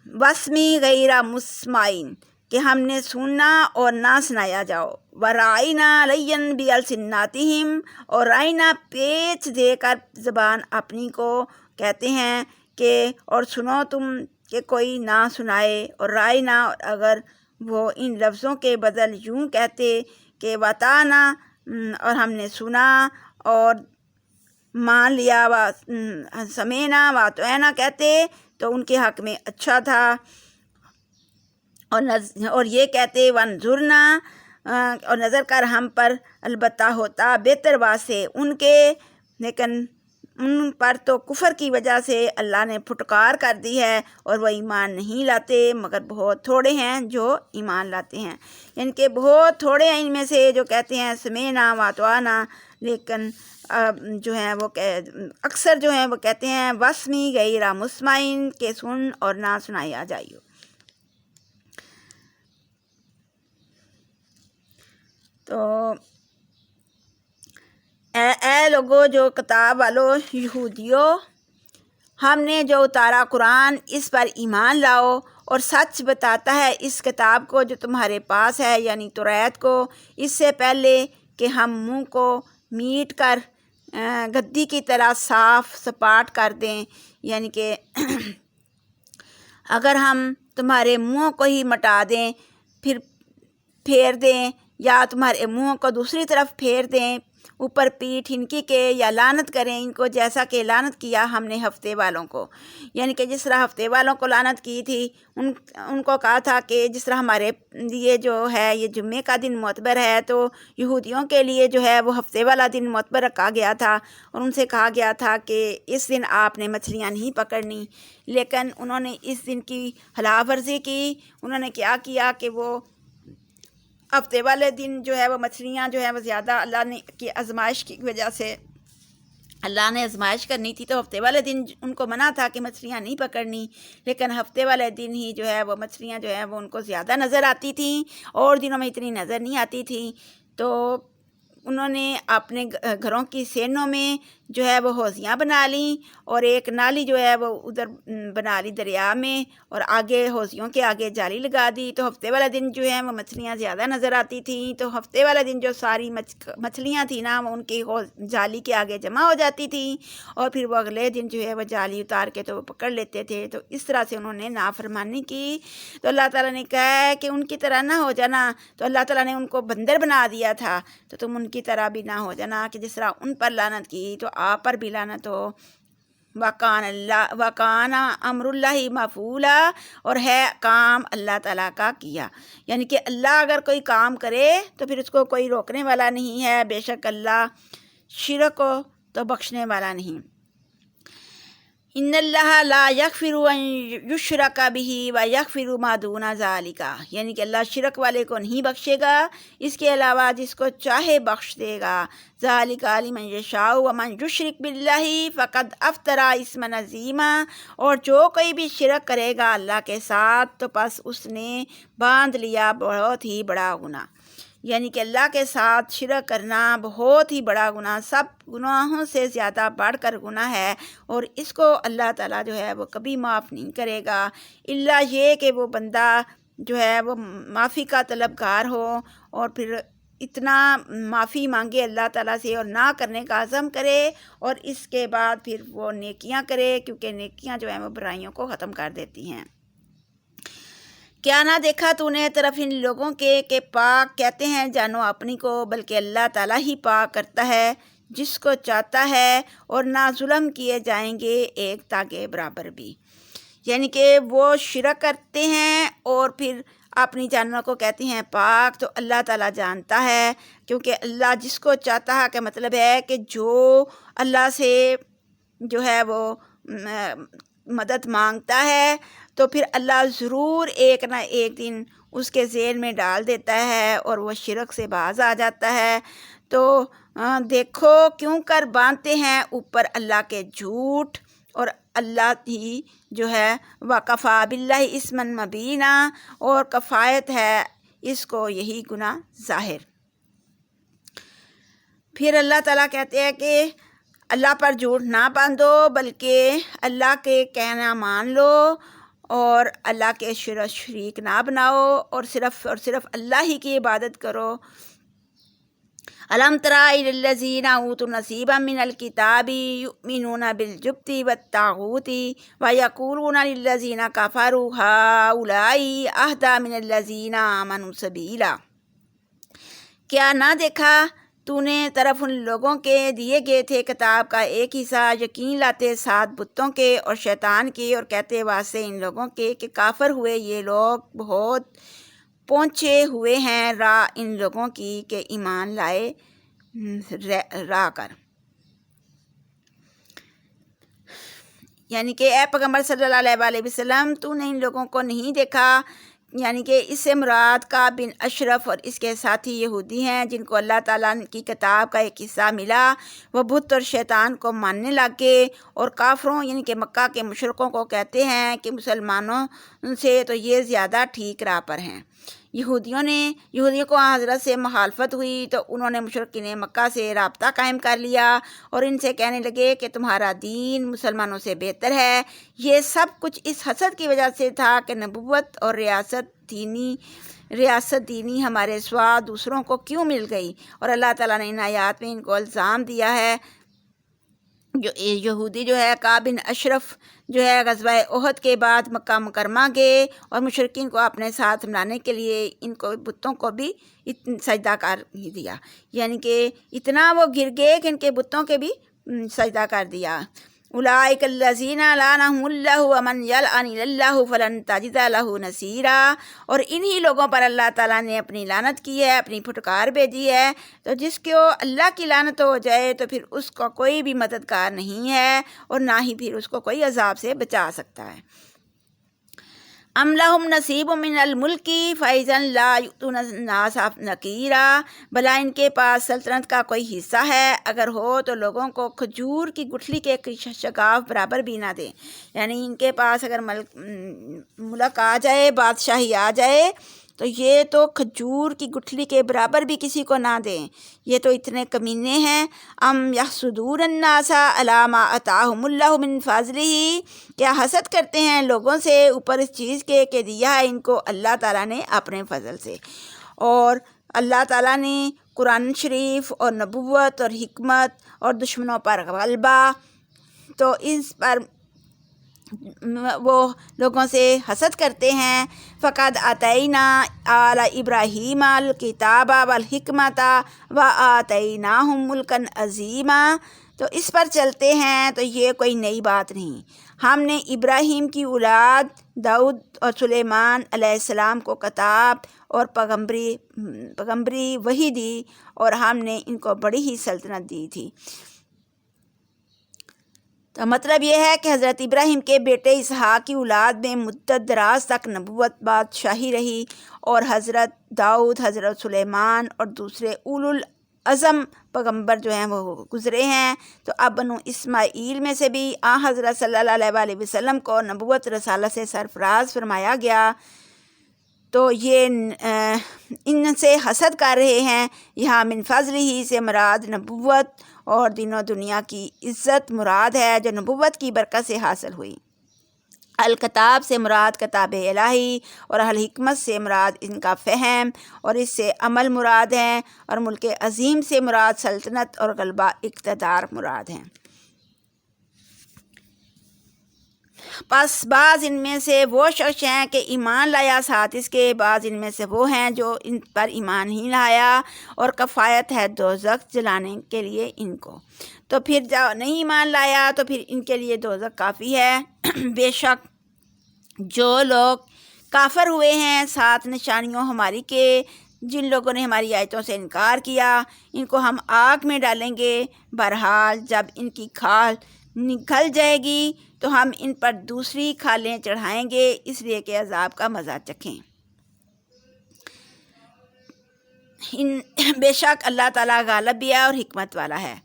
واسمی غیر مسمعین، کہ ہم نے سننا اور نہ سنایا جاؤ، ورائنا لین بالسناتہم، اور رائنا پیچ دے کر زبان اپنی کو کہتے ہیں کہ اور سنو تم کہ کوئی نہ سنائے، اور رائنا، اگر وہ ان لفظوں کے بدل یوں کہتے کہ واتانا، اور ہم نے سنا، اور مان لیا و سمینا و توینا کہتے تو ان کے حق میں اچھا تھا، اور یہ کہتے ونظرنا اور نظر کر ہم پر البتہ ہوتا بہتر واسطے ان کے، لیکن ان پر تو کفر کی وجہ سے اللہ نے پھٹکار کر دی ہے اور وہ ایمان نہیں لاتے، مگر بہت تھوڑے ہیں جو ایمان لاتے ہیں، یعنی کہ بہت تھوڑے ہیں ان میں سے جو کہتے ہیں سمینا واتوانا، لیکن جو ہیں وہ اکثر جو ہیں وہ کہتے ہیں وسمی غیر مسمعین کے سن اور نہ سنایا جائیو۔ تو اے لوگو جو کتاب والو یہودیو، ہم نے جو اتارا قرآن اس پر ایمان لاؤ اور سچ بتاتا ہے اس کتاب کو جو تمہارے پاس ہے، یعنی توریت کو، اس سے پہلے کہ ہم منہ کو میٹ کر گدی کی طرح صاف سپاٹ کر دیں، یعنی کہ اگر ہم تمہارے منہ کو ہی مٹا دیں پھر پھیر دیں، یا تمہارے منہ کو دوسری طرف پھیر دیں اوپر پیٹھ ان کی کے، یا لعنت کریں ان کو جیسا کہ لعنت کیا ہم نے ہفتے والوں کو، یعنی کہ جس طرح ہفتے والوں کو لعنت کی تھی، ان کو کہا تھا کہ جس طرح ہمارے لیے جو ہے یہ جمعے کا دن معتبر ہے، تو یہودیوں کے لیے جو ہے وہ ہفتے والا دن معتبر رکھا گیا تھا، اور ان سے کہا گیا تھا کہ اس دن آپ نے مچھلیاں نہیں پکڑنی، لیکن انہوں نے اس دن کی خلاف ورزی کی۔ انہوں نے کیا کیا کہ وہ ہفتے والے دن جو ہے وہ مچھلیاں جو ہے وہ زیادہ اللہ نے کی آزمائش کی وجہ سے اللہ نے آزمائش کرنی تھی، تو ہفتے والے دن ان کو منع تھا کہ مچھلیاں نہیں پکڑنی، لیکن ہفتے والے دن ہی جو ہے وہ مچھلیاں جو ہے وہ ان کو زیادہ نظر آتی تھیں، اور دنوں میں اتنی نظر نہیں آتی تھیں، تو انہوں نے اپنے گھروں کی سینوں میں جو ہے وہ حوضیاں بنا لیں، اور ایک نالی جو ہے وہ ادھر بنا لی دریا میں، اور آگے حوضیوں کے آگے جالی لگا دی، تو ہفتے والا دن جو ہے وہ مچھلیاں زیادہ نظر آتی تھیں، تو ہفتے والا دن جو ساری مچھلیاں تھیں نا وہ ان کی جالی کے آگے جمع ہو جاتی تھیں، اور پھر وہ اگلے دن جو ہے وہ جالی اتار کے تو وہ پکڑ لیتے تھے۔ تو اس طرح سے انہوں نے نافرمانی کی، تو اللہ تعالیٰ نے کہا ہے کہ ان کی طرح نہ ہو جانا، تو اللہ تعالیٰ نے ان کو بندر بنا دیا تھا، تو تم ان کی طرح بھی نہ ہو جانا کہ جس طرح ان پر لعنت کی تو آپ پر بھی لعنت ہو۔ وکان امر اللہ مفعولا، اور ہے کام اللہ تعالیٰ کا کیا، یعنی کہ اللہ اگر کوئی کام کرے تو پھر اس کو کوئی روکنے والا نہیں ہے، بے شک اللہ شرک کو تو بخشنے والا نہیں۔ ان اللہ لا یغفر ان یشرک بہ ویغفر ما دون ذالک، یعنی کہ اللہ شرک والے کو نہیں بخشے گا، اس کے علاوہ جس کو چاہے بخش دے گا۔ ذالک لمن یشاء ومن یشرک باللہ فقد افتری اثما عظیما، اور جو کوئی بھی شرک کرے گا اللہ کے ساتھ تو پس اس نے باندھ لیا بہت ہی بڑا گناہ، یعنی کہ اللہ کے ساتھ شرک کرنا بہت ہی بڑا گناہ، سب گناہوں سے زیادہ بڑھ کر گناہ ہے، اور اس کو اللہ تعالیٰ جو ہے وہ کبھی معاف نہیں کرے گا، الا یہ کہ وہ بندہ جو ہے وہ معافی کا طلبگار ہو، اور پھر اتنا معافی مانگے اللہ تعالیٰ سے اور نہ کرنے کا عزم کرے، اور اس کے بعد پھر وہ نیکیاں کرے، کیونکہ نیکیاں جو ہیں وہ برائیوں کو ختم کر دیتی ہیں۔ کیا نہ دیکھا تو نے طرف ان لوگوں کے کہ پاک کہتے ہیں جانو اپنی کو، بلکہ اللہ تعالیٰ ہی پاک کرتا ہے جس کو چاہتا ہے، اور نہ ظلم کیے جائیں گے ایک تاگے برابر بھی، یعنی کہ وہ شرک کرتے ہیں اور پھر اپنی جانوروں کو کہتے ہیں پاک، تو اللہ تعالیٰ جانتا ہے، کیونکہ اللہ جس کو چاہتا ہے، کا مطلب ہے کہ جو اللہ سے جو ہے وہ مدد مانگتا ہے تو پھر اللہ ضرور ایک نہ ایک دن اس کے ذہن میں ڈال دیتا ہے اور وہ شرک سے باز آ جاتا ہے۔ تو دیکھو کیوں کر باندھتے ہیں اوپر اللہ کے جھوٹ، اور اللہ ہی جو ہے وکفیٰ باللہ اثما مبینا، اور کفایت ہے اس کو یہی گناہ ظاہر۔ پھر اللہ تعالیٰ کہتے ہیں کہ اللہ پر جھوٹ نہ باندھو، بلکہ اللہ کے کہنا مان لو، اور اللہ کے شریک نہ بناؤ، اور صرف اللہ ہی کی عبادت کرو۔ الم تر الی الذین اوتوا نصیبا من الکتاب یؤمنون بالجبت والطاغوت ویقولون للذین کفروا ہؤلاء اہدی من الذین آمنوا سبیلا۔ کیا نہ دیکھا تو نے طرف ان لوگوں کے دیے گئے تھے کتاب کا ایک حصہ، یقین لاتے 7 بتوں کے اور شیطان کے، اور کہتے واسطے ان لوگوں کے کہ کافر ہوئے یہ لوگ بہت پہنچے ہوئے ہیں راہ ان لوگوں کی کہ ایمان لائے راہ کر۔ یعنی کہ اے پیغمبر صلی اللہ علیہ وسلم، تو نے ان لوگوں کو نہیں دیکھا، یعنی کہ اس سے مراد کعب بن اشرف اور اس کے ساتھی یہودی ہیں جن کو اللہ تعالیٰ کی کتاب کا ایک حصہ ملا۔ وہ بت اور شیطان کو ماننے لگے اور کافروں یعنی کہ مکہ کے مشرکوں کو کہتے ہیں کہ مسلمانوں سے تو یہ زیادہ ٹھیک راہ پر ہیں۔ یہودیوں کو حضرت سے مخالفت ہوئی تو انہوں نے مشرکین مکہ سے رابطہ قائم کر لیا اور ان سے کہنے لگے کہ تمہارا دین مسلمانوں سے بہتر ہے۔ یہ سب کچھ اس حسد کی وجہ سے تھا کہ نبوت اور ریاست دینی ہمارے سوا دوسروں کو کیوں مل گئی، اور اللہ تعالیٰ نے ان آیات میں ان کو الزام دیا ہے۔ جو یہودی جو ہے کعب بن اشرف جو ہے غزوہ احد کے بعد مکہ مکرمہ گئے اور مشرکین کو اپنے ساتھ ملانے کے لیے ان کو بتوں کو بھی سجدہ کر دیا، یعنی کہ اتنا وہ گر گئے کہ ان کے بتوں کے بھی سجدہ کر دیا۔ اولئک الذین لعنہم اللہ ومن یلعن اللہ فلن تجد لہ نصیرا، اور انہی لوگوں پر اللہ تعالیٰ نے اپنی لعنت کی ہے، اپنی پھٹکار بھیجی ہے، تو جس کو اللہ کی لعنت ہو جائے تو پھر اس کو کوئی بھی مددگار نہیں ہے اور نہ ہی پھر اس کو کوئی عذاب سے بچا سکتا ہے۔ ام لہم نصیب من الملک فاذا لا یؤتون الناس نقیرا، بھلا ان کے پاس سلطنت کا کوئی حصہ ہے، اگر ہو تو لوگوں کو کھجور کی گٹھلی کے شگاف برابر بھی نہ دیں۔ یعنی ان کے پاس اگر ملک آ جائے، بادشاہی آ جائے تو یہ تو کھجور کی گٹھلی کے برابر بھی کسی کو نہ دیں۔ یہ تو اتنے کمینے ہیں۔ ام یحسدون الناس علی ما آتاہم اللہ من فضلہ، کیا حسد کرتے ہیں لوگوں سے اوپر اس چیز کے کہ دیا ہے ان کو اللہ تعالیٰ نے اپنے فضل سے۔ اور اللہ تعالیٰ نے قرآن شریف اور نبوت اور حکمت اور دشمنوں پر غلبہ، تو اس پر وہ لوگوں سے حسد کرتے ہیں۔ فقد آتینا آل ابراہیم الکتاب والحکمت وآتیناہم ملکا عظیما، تو اس پر چلتے ہیں تو یہ کوئی نئی بات نہیں۔ ہم نے ابراہیم کی اولاد داؤد اور سلیمان علیہ السلام کو کتاب اور پیغمبری وحی دی، اور ہم نے ان کو بڑی ہی سلطنت دی تھی۔ تو مطلب یہ ہے کہ حضرت ابراہیم کے بیٹے اسحاق کی اولاد میں مدت دراز تک نبوت بادشاہی رہی، اور حضرت داؤد، حضرت سلیمان اور دوسرے اولو العزم پیغمبر جو ہیں وہ گزرے ہیں۔ تو اب بنو اسماعیل میں سے بھی حضرت صلی اللہ علیہ وسلم کو نبوت رسالت سے سرفراز فرمایا گیا، تو یہ ان سے حسد کر رہے ہیں۔ یہاں من فضل ہی سے مراد نبوت اور دین و دنیا کی عزت مراد ہے جو نبوت کی برکت سے حاصل ہوئی۔ الکتاب سے مراد کتاب الہی، اور الحکمت سے مراد ان کا فہم اور اس سے عمل مراد ہیں، اور ملک عظیم سے مراد سلطنت اور غلبہ اقتدار مراد ہیں۔ پس بعض ان میں سے وہ شخص ہیں کہ ایمان لایا، ساتھ اس کے بعض ان میں سے وہ ہیں جو ان پر ایمان ہی لایا، اور کفایت ہے دوزخ جلانے کے لیے ان کو۔ تو پھر جو نہیں ایمان لایا تو پھر ان کے لیے دوزخ کافی ہے۔ بے شک جو لوگ کافر ہوئے ہیں سات نشانیوں ہماری کے، جن لوگوں نے ہماری آیتوں سے انکار کیا، ان کو ہم آگ میں ڈالیں گے۔ بہرحال جب ان کی کھال نکل جائے گی تو ہم ان پر دوسری کھالیں چڑھائیں گے، اس لیے کہ عذاب کا مزہ چکھیں۔ بے شک اللہ تعالیٰ غالب بھی ہے اور حکمت والا ہے۔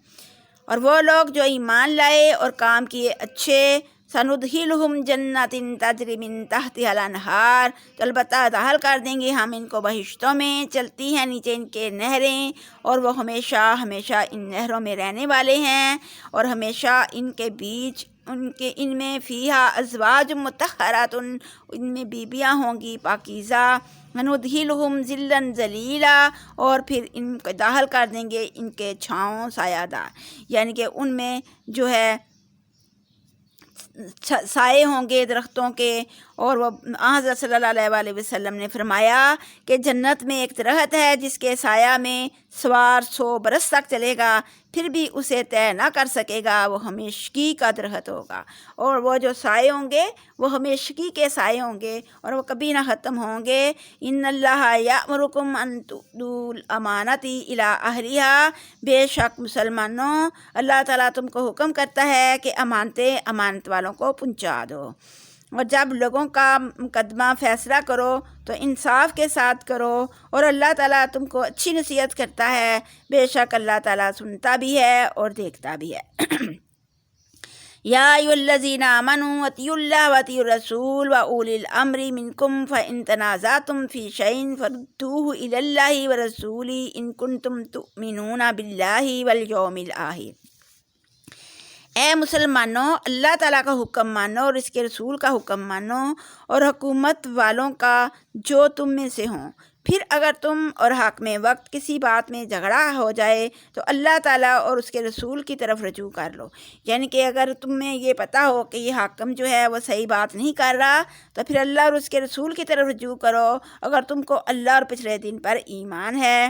اور وہ لوگ جو ایمان لائے اور کام کیے اچھے، سندخلہم جنات تجری من تحتہا الانہار، تو البتہ داخل کر دیں گے ہم ان کو بہشتوں میں چلتی ہیں نیچے ان کے نہریں، اور وہ ہمیشہ ہمیشہ ان نہروں میں رہنے والے ہیں، اور ہمیشہ ان کے بیچ ان میں فیہا ازواج مطہرات، ان میں بیبیاں ہوں گی پاکیزہ، وندخلہم ظلا ظلیلا، اور پھر ان کو داخل کر دیں گے ان کے چھاؤں سایہ دار، یعنی کہ ان میں جو ہے سائے ہوں گے درختوں کے، اور وہ حضرت صلی اللہ علیہ وسلم نے فرمایا کہ جنت میں ایک درخت ہے جس کے سایہ میں سوار 100 برس تک چلے گا پھر بھی اسے طے نہ کر سکے گا، وہ ہمیشگی کا درخت ہوگا، اور وہ جو سائے ہوں گے وہ ہمیشگی کے سائے ہوں گے اور وہ کبھی نہ ختم ہوں گے۔ ان اللہ یأمرکم ان تؤدوا الامانۃ الی اہلھا، بے شک مسلمانوں اللہ تعالیٰ تم کو حکم کرتا ہے کہ امانتیں امانت والوں کو پہنچا دو، اور جب لوگوں کا مقدمہ فیصلہ کرو تو انصاف کے ساتھ کرو، اور اللہ تعالیٰ تم کو اچھی نصیحت کرتا ہے، بے شک اللہ تعالیٰ سنتا بھی ہے اور دیکھتا بھی ہے۔ یا ایھا الذین آمنوا اطیعوا اللہ واطیعوا الرسول واولی الامر منکم فإن تنازعتم فی شیء فردوہ الی اللہ ورسولہ ان کنتم تؤمنون باللہ والیوم الآخر۔ اے مسلمانوں، اللہ تعالیٰ کا حکم مانو اور اس کے رسول کا حکم مانو اور حکومت والوں کا جو تم میں سے ہوں، پھر اگر تم اور حاکم وقت کسی بات میں جھگڑا ہو جائے تو اللہ تعالیٰ اور اس کے رسول کی طرف رجوع کر لو، یعنی کہ اگر تمہیں یہ پتہ ہو کہ یہ حاکم جو ہے وہ صحیح بات نہیں کر رہا تو پھر اللہ اور اس کے رسول کی طرف رجوع کرو، اگر تم کو اللہ اور پچھلے دن پر ایمان ہے۔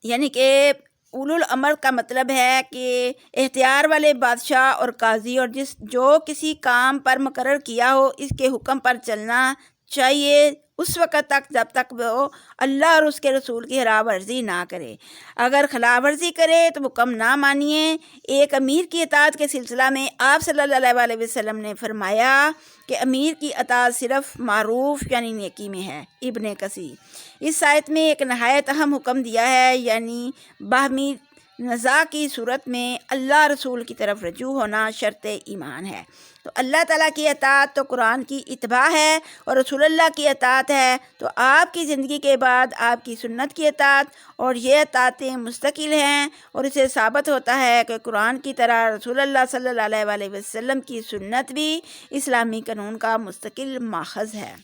یعنی کہ اولو الامر کا مطلب ہے کہ اختیار والے بادشاہ اور قاضی اور جو کسی کام پر مقرر کیا ہو اس کے حکم پر چلنا چاہیے اس وقت تک جب تک وہ اللہ اور اس کے رسول کی خلاف ورزی نہ کرے۔ اگر خلاف ورزی کرے تو حکم نہ مانیے۔ ایک امیر کی اطاعت کے سلسلہ میں آپ صلی اللہ علیہ وسلم نے فرمایا کہ امیر کی اطاعت صرف معروف یعنی نیکی میں ہے۔ ابن کثیر اس آیت میں ایک نہایت اہم حکم دیا ہے، یعنی باہمی نزاع کی صورت میں اللہ رسول کی طرف رجوع ہونا شرط ایمان ہے۔ تو اللہ تعالیٰ کی اطاعت تو قرآن کی اتباع ہے اور رسول اللہ کی اطاعت ہے تو آپ کی زندگی کے بعد آپ کی سنت کی اطاعت، اور یہ اطاعتیں مستقل ہیں، اور اسے ثابت ہوتا ہے کہ قرآن کی طرح رسول اللہ صلی اللہ علیہ وسلم کی سنت بھی اسلامی قانون کا مستقل ماخذ ہے۔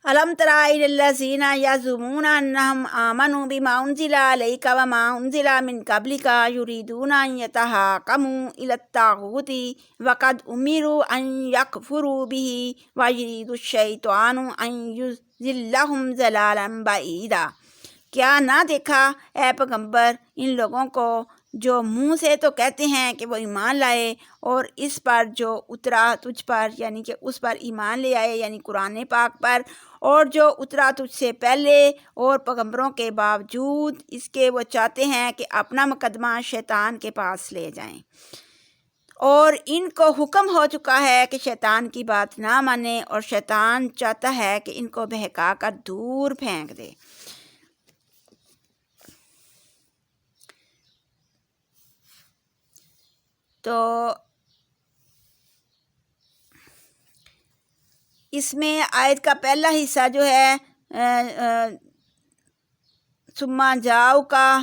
الم تر الی الذین یزعمون انہم آمنوا بما انزل الیک وما انزل من قبلک یریدون ان یتحاکموا الی الطاغوت وقد امروا ان یکفروا بہ ویرید الشیطان ان یضلہم ضلالا بعیدا۔ کیا نہ دیکھا اے پیغمبر ان لوگوں کو جو منہ سے تو کہتے ہیں کہ وہ ایمان لائے اور اس پر جو اترا تجھ پر یعنی کہ اس پر ایمان لے آئے یعنی قرآن پاک پر، اور جو اترا تجھ سے پہلے اور پیغمبروں کے باوجود اس کے وہ چاہتے ہیں کہ اپنا مقدمہ شیطان کے پاس لے جائیں، اور ان کو حکم ہو چکا ہے کہ شیطان کی بات نہ مانے، اور شیطان چاہتا ہے کہ ان کو بہکا کر دور پھینک دے۔ تو اس میں آیت کا پہلا حصہ جو ہے ثم جاؤ کا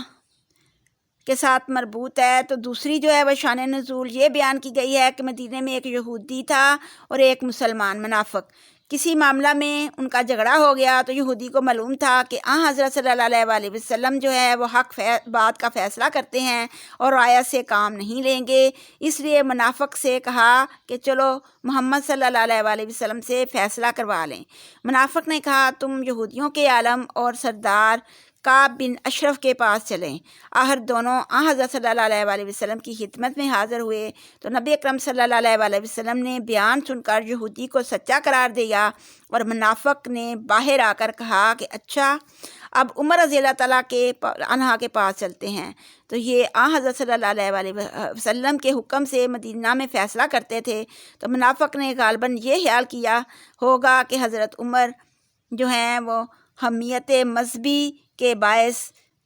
کے ساتھ مربوط ہے، تو دوسری جو ہے وہ شان نزول یہ بیان کی گئی ہے کہ مدینے میں ایک یہودی تھا اور ایک مسلمان منافق، کسی معاملہ میں ان کا جھگڑا ہو گیا تو یہودی کو معلوم تھا کہ حضرت صلی اللہ علیہ وسلم جو ہے وہ حق بات کا فیصلہ کرتے ہیں اور آیت سے کام نہیں لیں گے، اس لیے منافق سے کہا کہ چلو محمد صلی اللہ علیہ وسلم سے فیصلہ کروا لیں۔ منافق نے کہا تم یہودیوں کے عالم اور سردار کعب بن اشرف کے پاس چلیں۔ آخر دونوں حضرت صلی اللہ علیہ وسلم کی خدمت میں حاضر ہوئے تو نبی اکرم صلی اللہ علیہ وسلم نے بیان سن کر یہودی کو سچا قرار دیا، اور منافق نے باہر آ کر کہا کہ اچھا اب عمر رضی اللہ تعالیٰ عنہ کے پاس چلتے ہیں۔ تو یہ حضرت صلی اللہ علیہ وسلم کے حکم سے مدینہ میں فیصلہ کرتے تھے، تو منافق نے غالباً یہ خیال کیا ہوگا کہ حضرت عمر جو ہیں وہ حمیت مذہبی کے باعث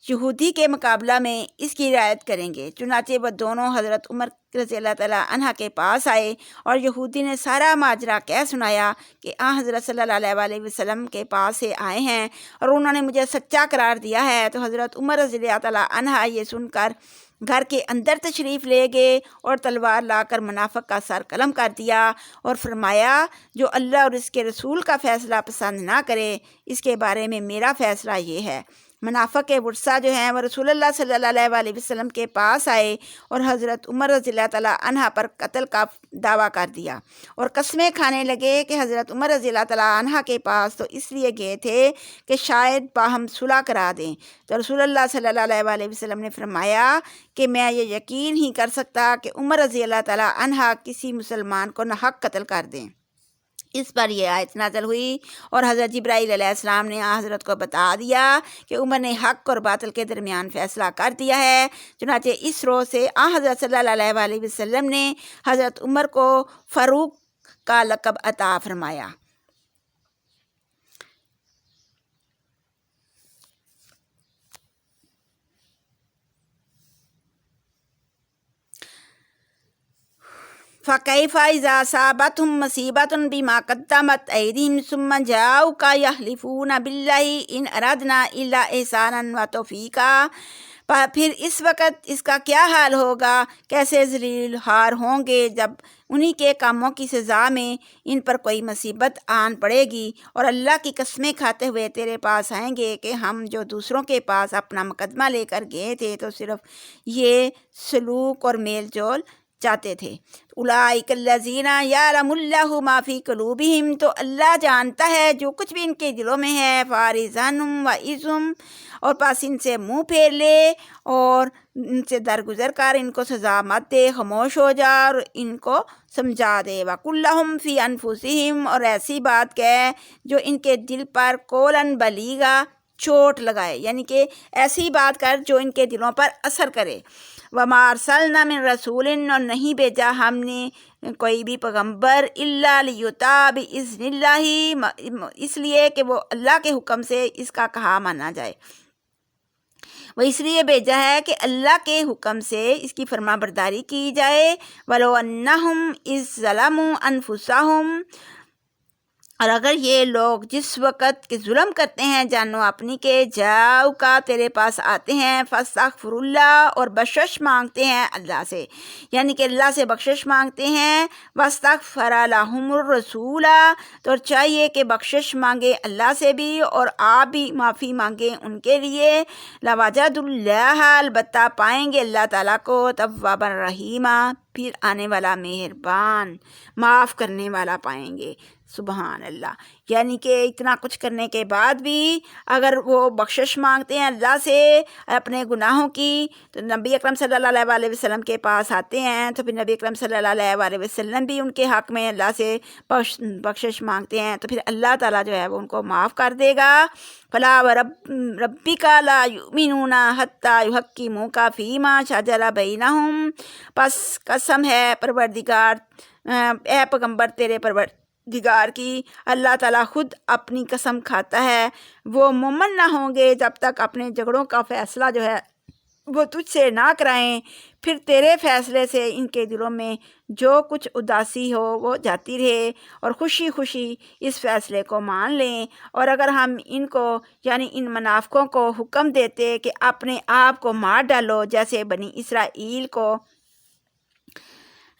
یہودی کے مقابلہ میں اس کی رعایت کریں گے۔ چنانچہ وہ دونوں حضرت عمر رضی اللہ تعالیٰ عنہ کے پاس آئے اور یہودی نے سارا ماجرا کہہ سنایا کہ حضرت صلی اللہ علیہ وسلم کے پاس سے آئے ہیں اور انہوں نے مجھے سچا قرار دیا ہے۔ تو حضرت عمر رضی اللہ تعالیٰ عنہ یہ سن کر گھر کے اندر تشریف لے گئے اور تلوار لا کر منافق کا سر قلم کر دیا اور فرمایا جو اللہ اور اس کے رسول کا فیصلہ پسند نہ کرے اس کے بارے میں میرا فیصلہ یہ ہے۔ منافق کے ورثہ جو ہیں وہ رسول اللہ صلی اللہ علیہ وسلم کے پاس آئے اور حضرت عمر رضی اللہ تعالیٰ عنہ پر قتل کا دعویٰ کر دیا اور قسمیں کھانے لگے کہ حضرت عمر رضی اللہ تعالیٰ عنہ کے پاس تو اس لیے گئے تھے کہ شاید باہم صلح کرا دیں۔ تو رسول اللہ صلی اللہ علیہ وسلم نے فرمایا کہ میں یہ یقین ہی کر سکتا کہ عمر رضی اللہ تعالیٰ عنہ کسی مسلمان کو ناحق قتل کر دیں۔ اس پر یہ آیت نازل ہوئی اور حضرت جبرائیل علیہ السلام نے حضرت کو بتا دیا کہ عمر نے حق اور باطل کے درمیان فیصلہ کر دیا ہے۔ چنانچہ اس روز سے حضرت صلی اللہ علیہ وسلم نے حضرت عمر کو فاروق کا لقب عطا فرمایا۔ فَكَيْفَ إِذَا أَصَابَتْهُم مُّصِيبَةٌ بِمَا قَدَّمَتْ أَيْدِيهِمْ ثُمَّ جَاءُوكَ يَحْلِفُونَ بِاللَّهِ إِنْ أَرَدْنَا إِلَّا إِحْسَانًا وَتَوْفِيقًا۔ پھر اس وقت اس کا کیا حال ہوگا، کیسے ذلیل ہار ہوں گے جب انہی کے کاموں کی سزا میں ان پر کوئی مصیبت آن پڑے گی اور اللہ کی قسمیں کھاتے ہوئے تیرے پاس آئیں گے کہ ہم جو دوسروں کے پاس اپنا مقدمہ لے کر گئے تھے تو صرف یہ سلوک اور میل جول چاہتے تھے۔ اولئک الذین یعلم اللہ ما فی قلوبہم، تو اللہ جانتا ہے جو کچھ بھی ان کے دلوں میں ہے۔ فارزانہم وعظہم، اور پاس ان سے منہ پھیر لے اور ان سے درگزر کر ان کو سزا مت دے، خاموش ہو جا اور ان کو سمجھا دے۔ وَقُل لَّهُمْ فِي أَنفُسِهِمْ، اور ایسی بات کہے جو ان کے دل پر قولاً بلیغا چوٹ لگائے، یعنی کہ ایسی بات کر جو ان کے دلوں پر اثر کرے۔ وَمَا أَرْسَلْنَا مِن رَّسُولٍ، اور نہیں بھیجا ہم نے کوئی بھی پیغمبر إِلَّا لِيُطَاعَ بِإِذْنِ اللَّهِ، اس لیے کہ وہ اللہ کے حکم سے اس کا کہا مانا جائے۔ وہ اس لیے بھیجا ہے کہ اللہ کے حکم سے اس کی فرما برداری کی جائے۔ وَلَوْ أَنَّهُمْ إِذْ ظَلَمُوا أَنفُسَهُمْ، اور اگر یہ لوگ جس وقت کے ظلم کرتے ہیں جانو اپنی کے، جاؤ کا تیرے پاس آتے ہیں، فاستغفر اللہ، اور بخشش مانگتے ہیں اللہ سے، یعنی کہ اللہ سے بخشش مانگتے ہیں۔ واستغفر لہم الرسول، تو چاہیے کہ بخشش مانگے اللہ سے بھی اور آپ بھی معافی مانگیں ان کے لیے۔ لوجد اللہ، البتہ پائیں گے اللہ تعالیٰ کو، توابا رحیمہ، پھر آنے والا مہربان، معاف کرنے والا پائیں گے۔ سبحان اللہ، یعنی کہ اتنا کچھ کرنے کے بعد بھی اگر وہ بخشش مانگتے ہیں اللہ سے اپنے گناہوں کی، تو نبی اکرم صلی اللہ علیہ وسلم کے پاس آتے ہیں، تو پھر نبی اکرم صلی اللہ علیہ وسلم بھی ان کے حق میں اللہ سے بخشش مانگتے ہیں، تو پھر اللہ تعالیٰ جو ہے وہ ان کو معاف کر دے گا۔ فَلَا وَرَبِّكَ لَا يُؤْمِنُونَ حَتَّىٰ يُحَكِّمُوكَ فِيمَا شَجَرَ بَيْنَهُمْ، پس قسم ہے پروردگار، اے پیغمبر تیرے پروردگار کی، اللہ تعالیٰ خود اپنی قسم کھاتا ہے، وہ مومن نہ ہوں گے جب تک اپنے جھگڑوں کا فیصلہ جو ہے وہ تجھ سے نہ کرائیں، پھر تیرے فیصلے سے ان کے دلوں میں جو کچھ اداسی ہو وہ جاتی رہے اور خوشی خوشی اس فیصلے کو مان لیں۔ اور اگر ہم ان کو یعنی ان منافقوں کو حکم دیتے کہ اپنے آپ کو مار ڈالو، جیسے بنی اسرائیل کو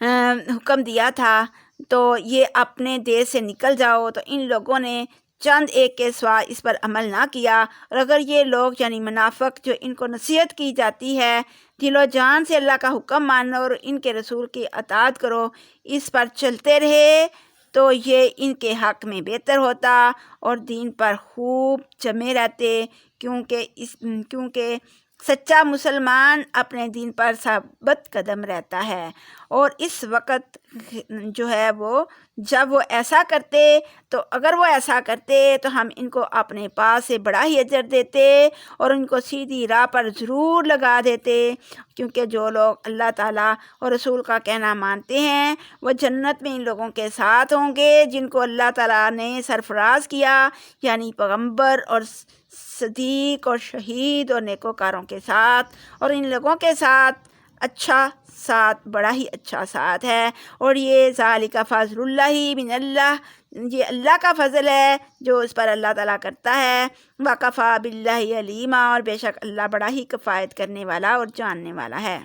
حکم دیا تھا، تو یہ اپنے دیش سے نکل جاؤ، تو ان لوگوں نے چند ایک کے سوا اس پر عمل نہ کیا۔ اور اگر یہ لوگ یعنی منافق جو ان کو نصیحت کی جاتی ہے دل و جان سے اللہ کا حکم مانو اور ان کے رسول کی اطاعت کرو، اس پر چلتے رہے، تو یہ ان کے حق میں بہتر ہوتا اور دین پر خوب جمے رہتے، کیونکہ سچا مسلمان اپنے دین پر ثابت قدم رہتا ہے۔ اور اس وقت جو ہے وہ جب وہ ایسا کرتے، تو اگر وہ ایسا کرتے تو ہم ان کو اپنے پاس سے بڑا ہی اجر دیتے اور ان کو سیدھی راہ پر ضرور لگا دیتے، کیونکہ جو لوگ اللہ تعالیٰ اور رسول کا کہنا مانتے ہیں وہ جنت میں ان لوگوں کے ساتھ ہوں گے جن کو اللہ تعالیٰ نے سرفراز کیا، یعنی پیغمبر اور صدیق اور شہید اور نیکوکاروں کے ساتھ، اور ان لوگوں کے ساتھ اچھا ساتھ، بڑا ہی اچھا ساتھ ہے۔ اور یہ ذالک فضل اللہ من اللہ، یہ اللہ کا فضل ہے جو اس پر اللہ تعالیٰ کرتا ہے۔ وَكَفَى بِاللَّهِ علیما، اور بے شک اللہ بڑا ہی کفایت کرنے والا اور جاننے والا ہے۔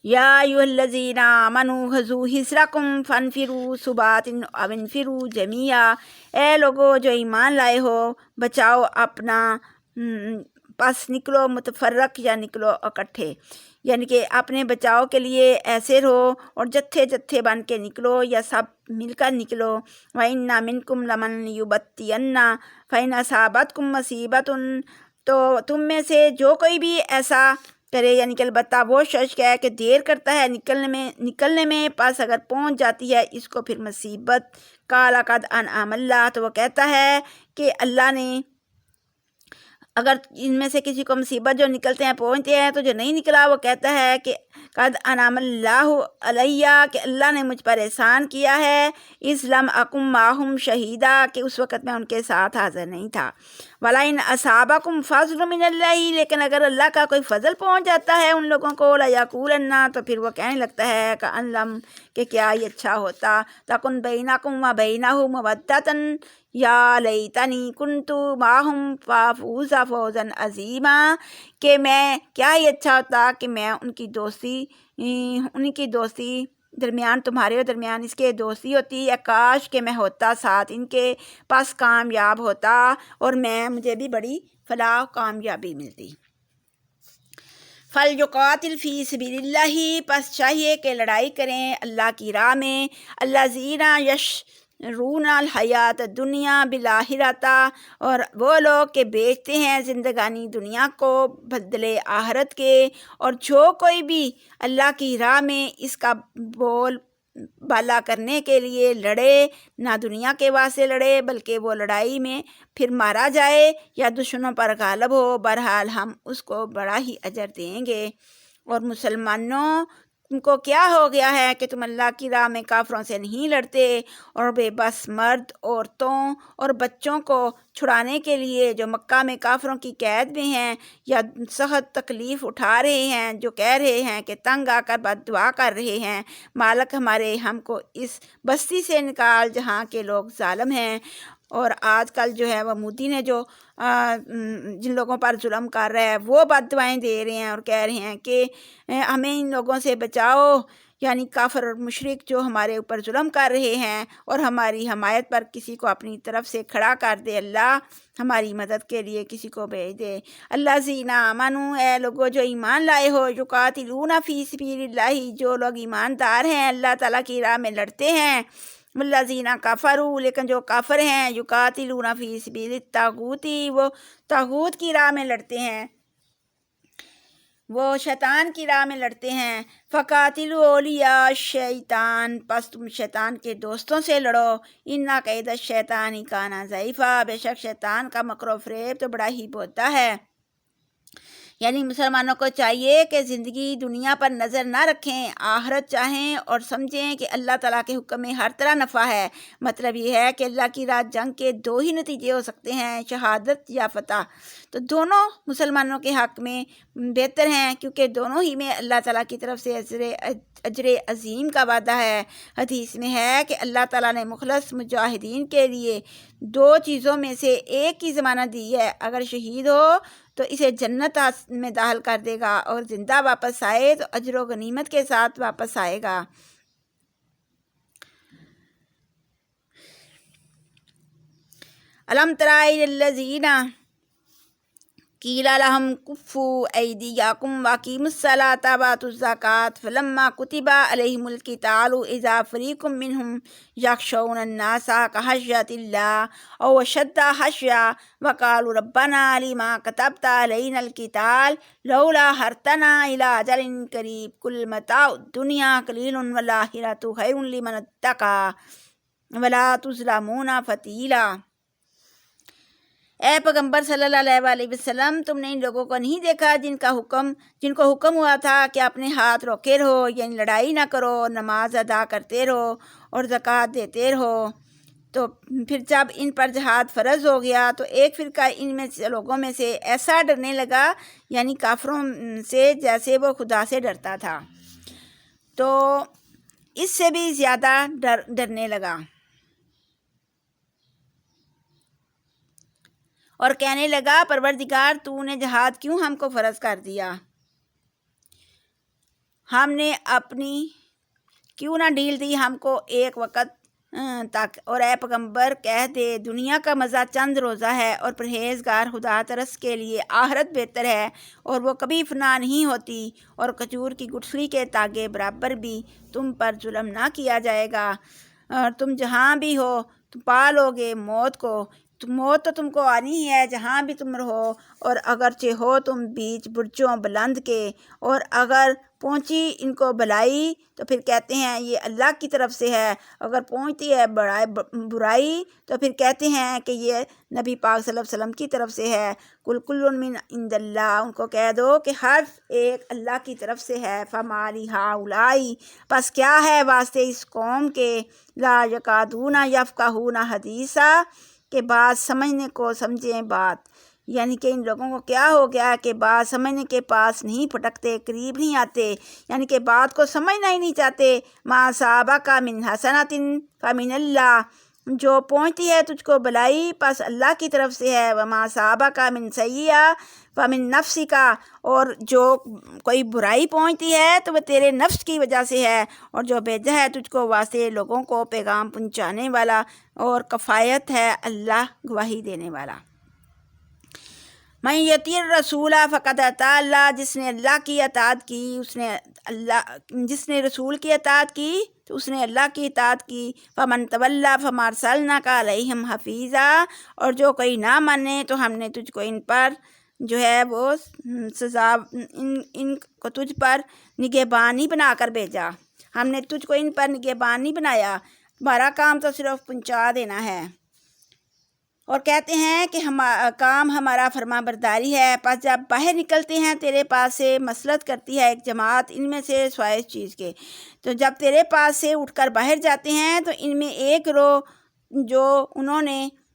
یا ایھا الذین آمنوا خذوا حذرکم فانفروا ثبات او انفروا جمیعا، اے لوگو جو ایمان لائے ہو، بچاؤ اپنا، پس نکلو متفرق یا نکلو اکٹھے، یعنی کہ اپنے بچاؤ کے لیے ایسے رہو اور جتھے جتھے بن کے نکلو یا سب مل کر نکلو۔ وَإِنَّ مِنْكُمْ لَمَنْ يُبَطِّئَنَّ فَإِنْ أَصَابَتْكُمْ مُصِیبَةٌ، تو تم میں سے جو کوئی بھی ایسا کرے، یعنی کہ البتہ وہ شخص ہے کہ دیر کرتا ہے نکلنے میں، پس اگر پہنچ جاتی ہے اس کو پھر مصیبت، قَالَ قَدْ أَنْعَمَ اللَّهُ، تو وہ کہتا ہے کہ اللہ نے، اگر ان میں سے کسی کو مصیبت جو نکلتے ہیں پہنچتے ہیں، تو جو نہیں نکلا وہ کہتا ہے کہ قد انعم اللہ علیہ، کہ اللہ نے مجھ پر احسان کیا ہے، اذ لم اکم معہم شہیدا، کہ اس وقت میں ان کے ساتھ حاضر نہیں تھا۔ وَلَئِنْ أَصَابَكُمْ فَضْلٌ مِّنَ اللَّهِ، لیکن اگر اللہ کا کوئی فضل پہنچ جاتا ہے ان لوگوں کو، لَيَقُولَنَّ، تو پھر وہ کہنے لگتا ہے کأن لم، کہ کیا یہ اچھا ہوتا، تَكُنْ بَيْنَكُمْ وَبَيْنَهُ مَوَدَّةٌ یا لیتنی کنت معہم فافوز فوزا عظیما، کہ میں، کیا ہی اچھا ہوتا کہ میں ان کی دوستی درمیان، تمہارے اور درمیان اس کے دوستی ہوتی، یا کاش کہ میں ہوتا ساتھ ان کے، پاس کامیاب ہوتا اور مجھے بھی بڑی فلاح و کامیابی ملتی۔ فَلْيُقَاتِلْ فِي سَبِيلِ اللَّهِ، پس چاہیے کہ لڑائی کریں اللہ کی راہ میں، الَّذِينَ یشرون الحیات الدنیا بالآخرۃ، اور وہ لوگ کہ بیچتے ہیں زندگانی دنیا کو بدلے آخرت کے، اور جو کوئی بھی اللہ کی راہ میں اس کا بول بالا کرنے کے لیے لڑے، نہ دنیا کے واسطے لڑے بلکہ وہ لڑائی میں پھر مارا جائے یا دشمنوں پر غالب ہو، بہرحال ہم اس کو بڑا ہی اجر دیں گے۔ اور مسلمانوں کو کیا ہو گیا ہے کہ تم اللہ کی راہ میں کافروں سے نہیں لڑتے، اور بے بس مرد، عورتوں اور بچوں کو چھڑانے کے لیے جو مکہ میں کافروں کی قید میں ہیں یا سخت تکلیف اٹھا رہے ہیں، جو کہہ رہے ہیں کہ تنگ آ کر بد دعا کر رہے ہیں، مالک ہمارے ہم کو اس بستی سے نکال جہاں کے لوگ ظالم ہیں۔ اور آج کل جو ہے وہ مودی نے جو جن لوگوں پر ظلم کر رہا ہے وہ بد دعائیں دے رہے ہیں اور کہہ رہے ہیں کہ ہمیں ان لوگوں سے بچاؤ، یعنی کافر اور مشرک جو ہمارے اوپر ظلم کر رہے ہیں، اور ہماری حمایت پر کسی کو اپنی طرف سے کھڑا کر دے، اللہ ہماری مدد کے لیے کسی کو بھیج دے۔ الذین آمنوا، اے لوگو جو ایمان لائے ہو، یقاتلون فی سبیل اللہ، جو لوگ ایماندار ہیں اللہ تعالیٰ کی راہ میں لڑتے ہیں، والذین کفروا، لیکن جو کافر ہیں، یقاتلون فی سبیل الطاغوت، وہ طاغوت کی راہ میں لڑتے ہیں، وہ شیطان کی راہ میں لڑتے ہیں۔ فقاتلوا اولیاء الشیطان، پس تم شیطان کے دوستوں سے لڑو، ان کید الشیطان کان ضعیفا، بے شک شیطان کا مکر و فریب تو بڑا ہی بہتا ہے۔ یعنی مسلمانوں کو چاہیے کہ زندگی دنیا پر نظر نہ رکھیں، آخرت چاہیں اور سمجھیں کہ اللہ تعالیٰ کے حکم میں ہر طرح نفع ہے۔ مطلب یہ ہے کہ اللہ کی راہ جنگ کے دو ہی نتیجے ہو سکتے ہیں، شہادت یا فتح، تو دونوں مسلمانوں کے حق میں بہتر ہیں، کیونکہ دونوں ہی میں اللہ تعالیٰ کی طرف سے اجر عظیم کا وعدہ ہے۔ حدیث میں ہے کہ اللہ تعالیٰ نے مخلص مجاہدین کے لیے دو چیزوں میں سے ایک کی ضمانت دی ہے، اگر شہید ہو تو اسے جنت میں داخل کر دے گا، اور زندہ واپس آئے تو اجر و غنیمت کے ساتھ واپس آئے گا۔ الم تر الی الذین قیل لهم کفوا ایدیکم واقیموا الصلاۃ وآتوا الزکاۃ فلما کتب علیہم القتال اذا فریق منهم یخشون الناس کخشیۃ اللہ او اشد خشیۃ وقالوا ربنا لما كتبت علینا القتال لولا أخرتنا الی اجل قریب قل متاع الدنیا قلیل والآخرۃ خیر لمن اتقی ولا تظلمون فتیلا۔ اے پیغمبر صلی اللہ علیہ وسلم، تم نے ان لوگوں کو نہیں دیکھا جن کو حکم ہوا تھا کہ اپنے ہاتھ روکے رہو، یعنی لڑائی نہ کرو، نماز ادا کرتے رہو اور زکوٰۃ دیتے رہو، تو پھر جب ان پر جہاد فرض ہو گیا تو ایک فرقہ ان میں سے لوگوں میں سے ایسا ڈرنے لگا، یعنی کافروں سے، جیسے وہ خدا سے ڈرتا تھا، تو اس سے بھی زیادہ ڈرنے لگا اور کہنے لگا پروردگار تو نے جہاد کیوں ہم کو فرض کر دیا، ہم نے اپنی کیوں نہ ڈھیل دی ہم کو ایک وقت تک، اور اے پیغمبر کہہ دے دنیا کا مزہ چند روزہ ہے اور پرہیزگار خدا ترس کے لیے آخرت بہتر ہے، اور وہ کبھی فنا نہیں ہوتی، اور کھجور کی گٹھلی کے تاگے برابر بھی تم پر ظلم نہ کیا جائے گا، اور تم جہاں بھی ہو تم پا لو گے موت کو، موت تو تم کو آنی ہی ہے جہاں بھی تم رہو، اور اگرچہ ہو تم بیچ برجوں بلند کے، اور اگر پہنچی ان کو بلائی تو پھر کہتے ہیں یہ اللہ کی طرف سے ہے، اگر پہنچتی ہے برائی تو پھر کہتے ہیں کہ یہ نبی پاک صلی اللہ علیہ وسلم کی طرف سے ہے۔ کل من عند اللہ، ان کو کہہ دو کہ ہر ایک اللہ کی طرف سے ہے۔ فما لہؤلاء، پس کیا ہے واسطے اس قوم کے، لا یکادون یفقہون حدیثا، کہ بات سمجھنے کو سمجھیں بات، یعنی کہ ان لوگوں کو کیا ہو گیا کہ بات سمجھنے کے پاس نہیں پھٹکتے، قریب نہیں آتے، یعنی کہ بات کو سمجھنا ہی نہیں چاہتے۔ ما اصابک من حسنۃ فمن اللہ، جو پہنچتی ہے تجھ کو بلائی پس اللہ کی طرف سے ہے، وما اصابک من سیئۃ فمن نفسک، اور جو کوئی برائی پہنچتی ہے تو وہ تیرے نفس کی وجہ سے ہے، اور جو بھیجا ہے تجھ کو واسطے لوگوں کو پیغام پہنچانے والا، اور کفایت ہے اللہ گواہی دینے والا۔ من یطیع الرسول فقد اطاع اللہ، جس نے اللہ کی اطاعت کی جس نے رسول کی اطاعت کی تو اس نے اللہ کی اطاعت کی۔ فمن تولی فما ارسلناک علیہم حفیظا، اور جو کوئی نہ مانے تو ہم نے تجھ کو ان پر جو ہے وہ سزا، ان کو تجھ پر نگہبان نہیں بنا کر بھیجا، ہم نے تجھ کو ان پر نگہبان نہیں بنایا، ہمارا کام تو صرف پہنچا دینا ہے۔ اور کہتے ہیں کہ کام ہمارا فرما برداری ہے، پس جب باہر نکلتے ہیں تیرے پاس سے مسلط کرتی ہے ایک جماعت ان میں سے سوائے اس چیز کے، تو جب تیرے پاس سے اٹھ کر باہر جاتے ہیں تو ان میں ایک گروہ جو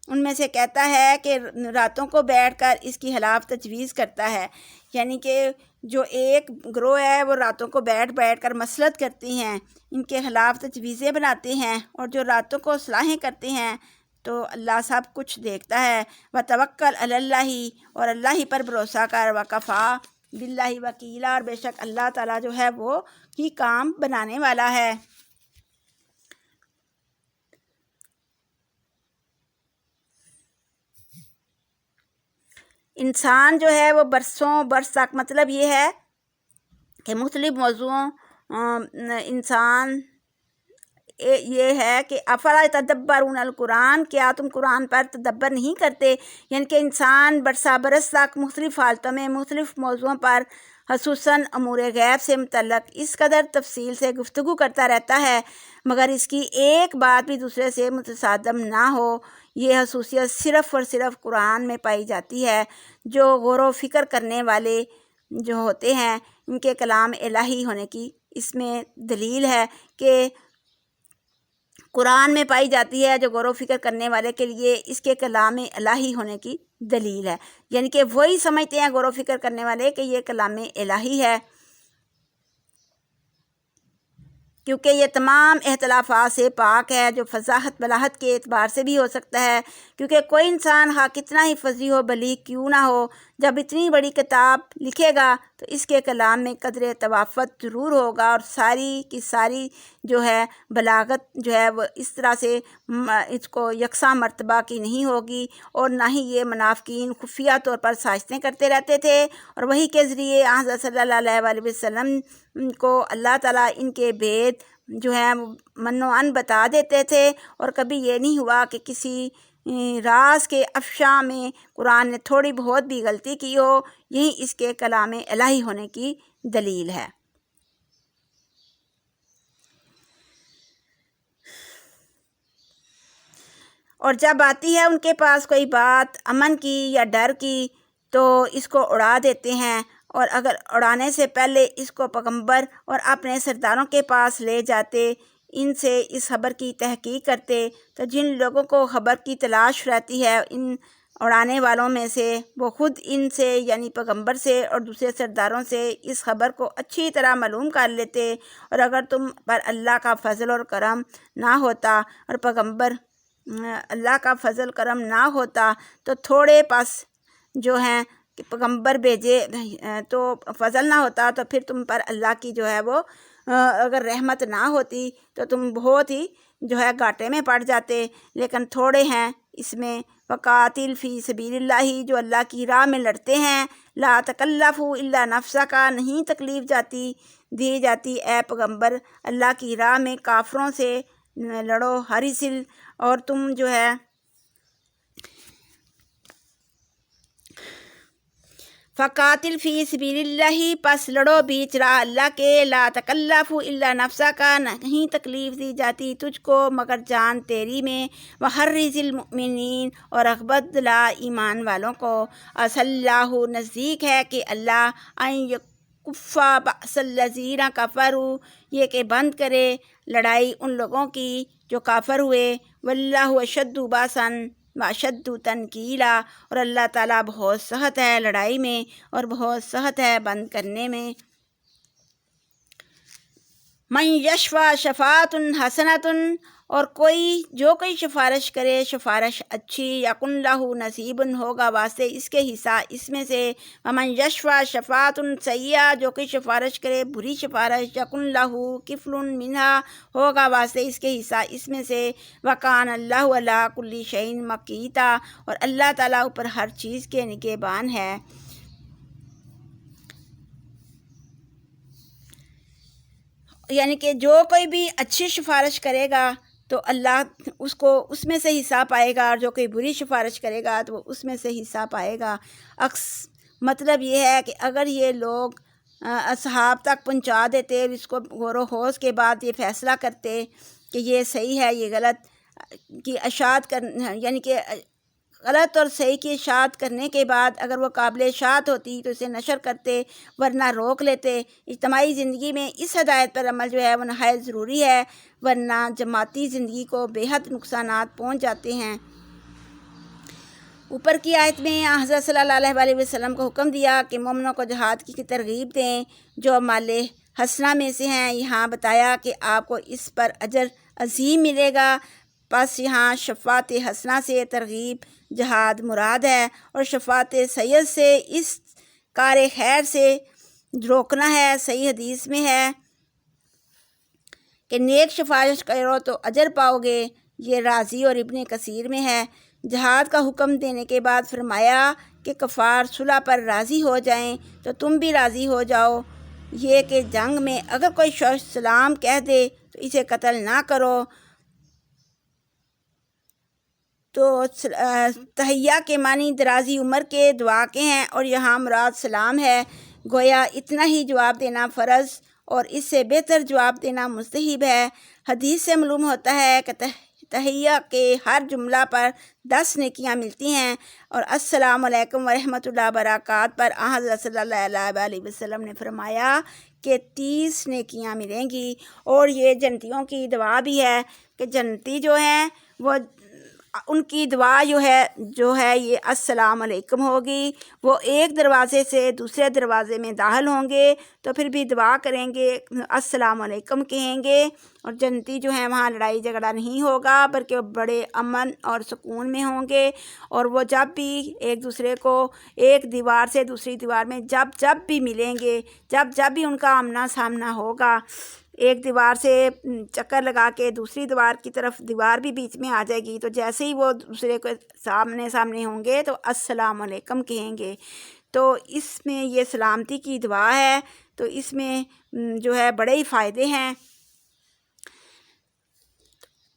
ان میں سے کہتا ہے کہ راتوں کو بیٹھ کر اس کی خلاف تجویز کرتا ہے، یعنی کہ جو ایک گروہ ہے وہ راتوں کو بیٹھ کر مسلط کرتی ہیں، ان کے خلاف تجویزیں بناتے ہیں، اور جو راتوں کو اصلاحیں کرتے ہیں تو اللہ سب کچھ دیکھتا ہے۔ وتوکل علی اللہ، اور اللہ ہی پر بھروسہ کر، وکفیٰ باللہ وکیلا، اور بے شک اللہ تعالیٰ جو ہے وہ ہی کام بنانے والا ہے۔ انسان جو ہے وہ برسوں برس تک، مطلب یہ ہے کہ مختلف موضوعوں انسان یہ ہے کہ افلا یتدبرون القرآن، کیا تم قرآن پر تدبر نہیں کرتے، یعنی کہ انسان برسا برس تک مختلف حالتوں میں مختلف موضوعوں پر خصوصاً امور غیب سے متعلق اس قدر تفصیل سے گفتگو کرتا رہتا ہے مگر اس کی ایک بات بھی دوسرے سے متصادم نہ ہو۔ یہ خصوصیت صرف اور صرف قرآن میں پائی جاتی ہے۔ جو غور و فکر کرنے والے جو ہوتے ہیں ان کے کلام الہی ہونے کی اس میں دلیل ہے کہ قرآن میں پائی جاتی ہے، جو غور و فکر کرنے والے کے لیے اس کے کلام الہی ہونے کی دلیل ہے، یعنی کہ وہی سمجھتے ہیں غور و فکر کرنے والے کہ یہ کلام الہی ہے، کیونکہ یہ تمام اختلافات سے پاک ہے، جو فصاحت بلاغت کے اعتبار سے بھی ہو سکتا ہے، کیونکہ کوئی انسان کتنا ہی فصیح و بلیغ کیوں نہ ہو، جب اتنی بڑی کتاب لکھے گا تو اس کے کلام میں قدر توافت ضرور ہوگا، اور ساری کی ساری جو ہے بلاغت جو ہے وہ اس طرح سے اس کو یکساں مرتبہ کی نہیں ہوگی، اور نہ ہی یہ منافقین خفیہ طور پر سازشیں کرتے رہتے تھے، اور وہی کے ذریعے حضرت صلی اللہ علیہ وسلم کو اللہ تعالیٰ ان کے بھید جو ہے من و عن بتا دیتے تھے، اور کبھی یہ نہیں ہوا کہ کسی راز کے افشاں میں قرآن نے تھوڑی بہت بھی غلطی کی ہو، یہی اس کے کلام الہی ہونے کی دلیل ہے۔ اور جب آتی ہے ان کے پاس کوئی بات امن کی یا ڈر کی تو اس کو اڑا دیتے ہیں، اور اگر اڑانے سے پہلے اس کو پیغمبر اور اپنے سرداروں کے پاس لے جاتے ان سے اس خبر کی تحقیق کرتے تو جن لوگوں کو خبر کی تلاش رہتی ہے ان اڑانے والوں میں سے، وہ خود ان سے یعنی پیغمبر سے اور دوسرے سرداروں سے اس خبر کو اچھی طرح معلوم کر لیتے۔ اور اگر تم پر اللہ کا فضل اور کرم نہ ہوتا اور پیغمبر اللہ کا فضل کرم نہ ہوتا تو تھوڑے پاس جو ہیں کہ پیغمبر بھیجے تو فضل نہ ہوتا تو پھر تم پر اللہ کی جو ہے وہ اگر رحمت نہ ہوتی تو تم بہت ہی جو ہے گھاٹے میں پڑ جاتے، لیکن تھوڑے ہیں اس میں۔ وقاتل فی سبیل اللہ، جو اللہ کی راہ میں لڑتے ہیں، لا تکلف الا نفسہ کا نہیں تکلیف دی جاتی اے پیغمبر، اللہ کی راہ میں کافروں سے لڑو، ہریسل، اور تم جو ہے فقاتل فی سبیل اللہ، پس لڑو بیچ راہ اللہ کے، لا تکلف الا نفسہ کا نہیں تکلیف دی جاتی تجھ کو مگر جان تیری میں، وحرض المؤمنین، اور رغبت دلا ایمان والوں کو، عسى اللہ، نزدیک ہے کہ اللہ ان یکف بأس الذین کفروا، یہ کہ بند کرے لڑائی ان لوگوں کی جو کافر ہوئے، واللہ اشد بأسا واشد تنکیلا، اور اللہ تعالیٰ بہت سخت ہے لڑائی میں اور بہت سخت ہے بند کرنے میں۔ من یشفع شفاعۃ حسنۃ، اور جو کوئی سفارش کرے سفارش اچھی، یکن لہ نصیب، ہوگا واسطے اس کے حصہ اس میں سے، ومن یشفع شفاعۃ سیئۃ، جو کوئی سفارش کرے بری سفارش، یکن لہ کفل منہا، ہوگا واسطے اس کے حصہ اس میں سے، وکان اللہ علی کل شیء مقیتا، اور اللہ تعالیٰ اوپر ہر چیز کے نگہبان ہے۔ یعنی کہ جو کوئی بھی اچھی سفارش کرے گا تو اللہ اس کو اس میں سے حصہ پائے گا، اور جو کوئی بری سفارش کرے گا تو وہ اس میں سے حصہ پائے گا۔ مطلب یہ ہے کہ اگر یہ لوگ اصحاب تک پہنچا دیتے، اس کو غور و خوض کے بعد یہ فیصلہ کرتے کہ یہ صحیح ہے یہ غلط، کی اشاعت یعنی کہ غلط اور صحیح کی اشاعت کرنے کے بعد اگر وہ قابل اشاعت ہوتی تو اسے نشر کرتے، ورنہ روک لیتے۔ اجتماعی زندگی میں اس ہدایت پر عمل جو ہے وہ نہایت ضروری ہے، ورنہ جماعتی زندگی کو بے حد نقصانات پہنچ جاتے ہیں۔ اوپر کی آیت میں حضرت صلی اللہ علیہ وسلم کو حکم دیا کہ مومنوں کو جہاد کی ترغیب دیں جو مال حسنہ میں سے ہیں۔ یہاں بتایا کہ آپ کو اس پر اجر عظیم ملے گا، پس یہاں شفاعت حسنہ سے ترغیب جہاد مراد ہے، اور شفاعت سیئہ سے اس کار خیر سے روکنا ہے۔ صحیح حدیث میں ہے کہ نیک سفارش کرو تو اجر پاؤ گے، یہ رازی اور ابن کثیر میں ہے۔ جہاد کا حکم دینے کے بعد فرمایا کہ کفار صلح پر راضی ہو جائیں تو تم بھی راضی ہو جاؤ، یہ کہ جنگ میں اگر کوئی شخص سلام کہہ دے تو اسے قتل نہ کرو۔ تو تحیہ کے معنی درازی عمر کے دعا کے ہیں، اور یہاں مراد سلام ہے۔ گویا اتنا ہی جواب دینا فرض اور اس سے بہتر جواب دینا مستحب ہے۔ حدیث سے معلوم ہوتا ہے کہ تحیہ کے ہر جملہ پر 10 نیکیاں ملتی ہیں، اور السلام علیکم ورحمۃ اللہ وبرکاتہ پر حضرت صلی اللہ علیہ وسلم نے فرمایا کہ 30 نیکیاں ملیں گی۔ اور یہ جنتیوں کی دعا بھی ہے کہ جنتی جو ہیں وہ ان کی دعا جو ہے یہ السلام علیکم ہوگی۔ وہ ایک دروازے سے دوسرے دروازے میں داخل ہوں گے تو پھر بھی دعا کریں گے، السلام علیکم کہیں گے، اور جنتی جو ہیں وہاں لڑائی جھگڑا نہیں ہوگا بلکہ وہ بڑے امن اور سکون میں ہوں گے۔ اور وہ جب بھی ایک دوسرے کو ایک دیوار سے دوسری دیوار میں جب بھی ملیں گے، جب بھی ان کا آمنا سامنا ہوگا، ایک دیوار سے چکر لگا کے دوسری دیوار کی طرف دیوار بھی بیچ میں آ جائے گی تو جیسے ہی وہ دوسرے کو سامنے ہوں گے تو السلام علیکم کہیں گے۔ تو اس میں یہ سلامتی کی دعا ہے، تو اس میں جو ہے بڑے ہی فائدے ہیں۔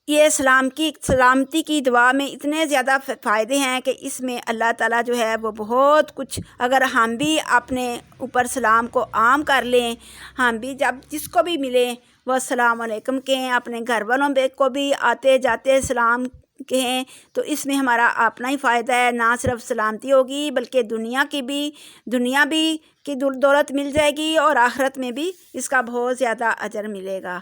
یہ سلامتی کی دعا میں اتنے زیادہ فائدے ہیں کہ اس میں اللہ تعالیٰ جو ہے وہ بہت کچھ، اگر ہم بھی اپنے اوپر سلام کو عام کر لیں، ہم بھی جب جس کو بھی ملیں وہ السلام علیکم کہیں، اپنے گھر والوں کو بھی آتے جاتے سلام کہیں، تو اس میں ہمارا اپنا ہی فائدہ ہے۔ نہ صرف سلامتی ہوگی بلکہ دنیا بھی کی دولت مل جائے گی، اور آخرت میں بھی اس کا بہت زیادہ اجر ملے گا۔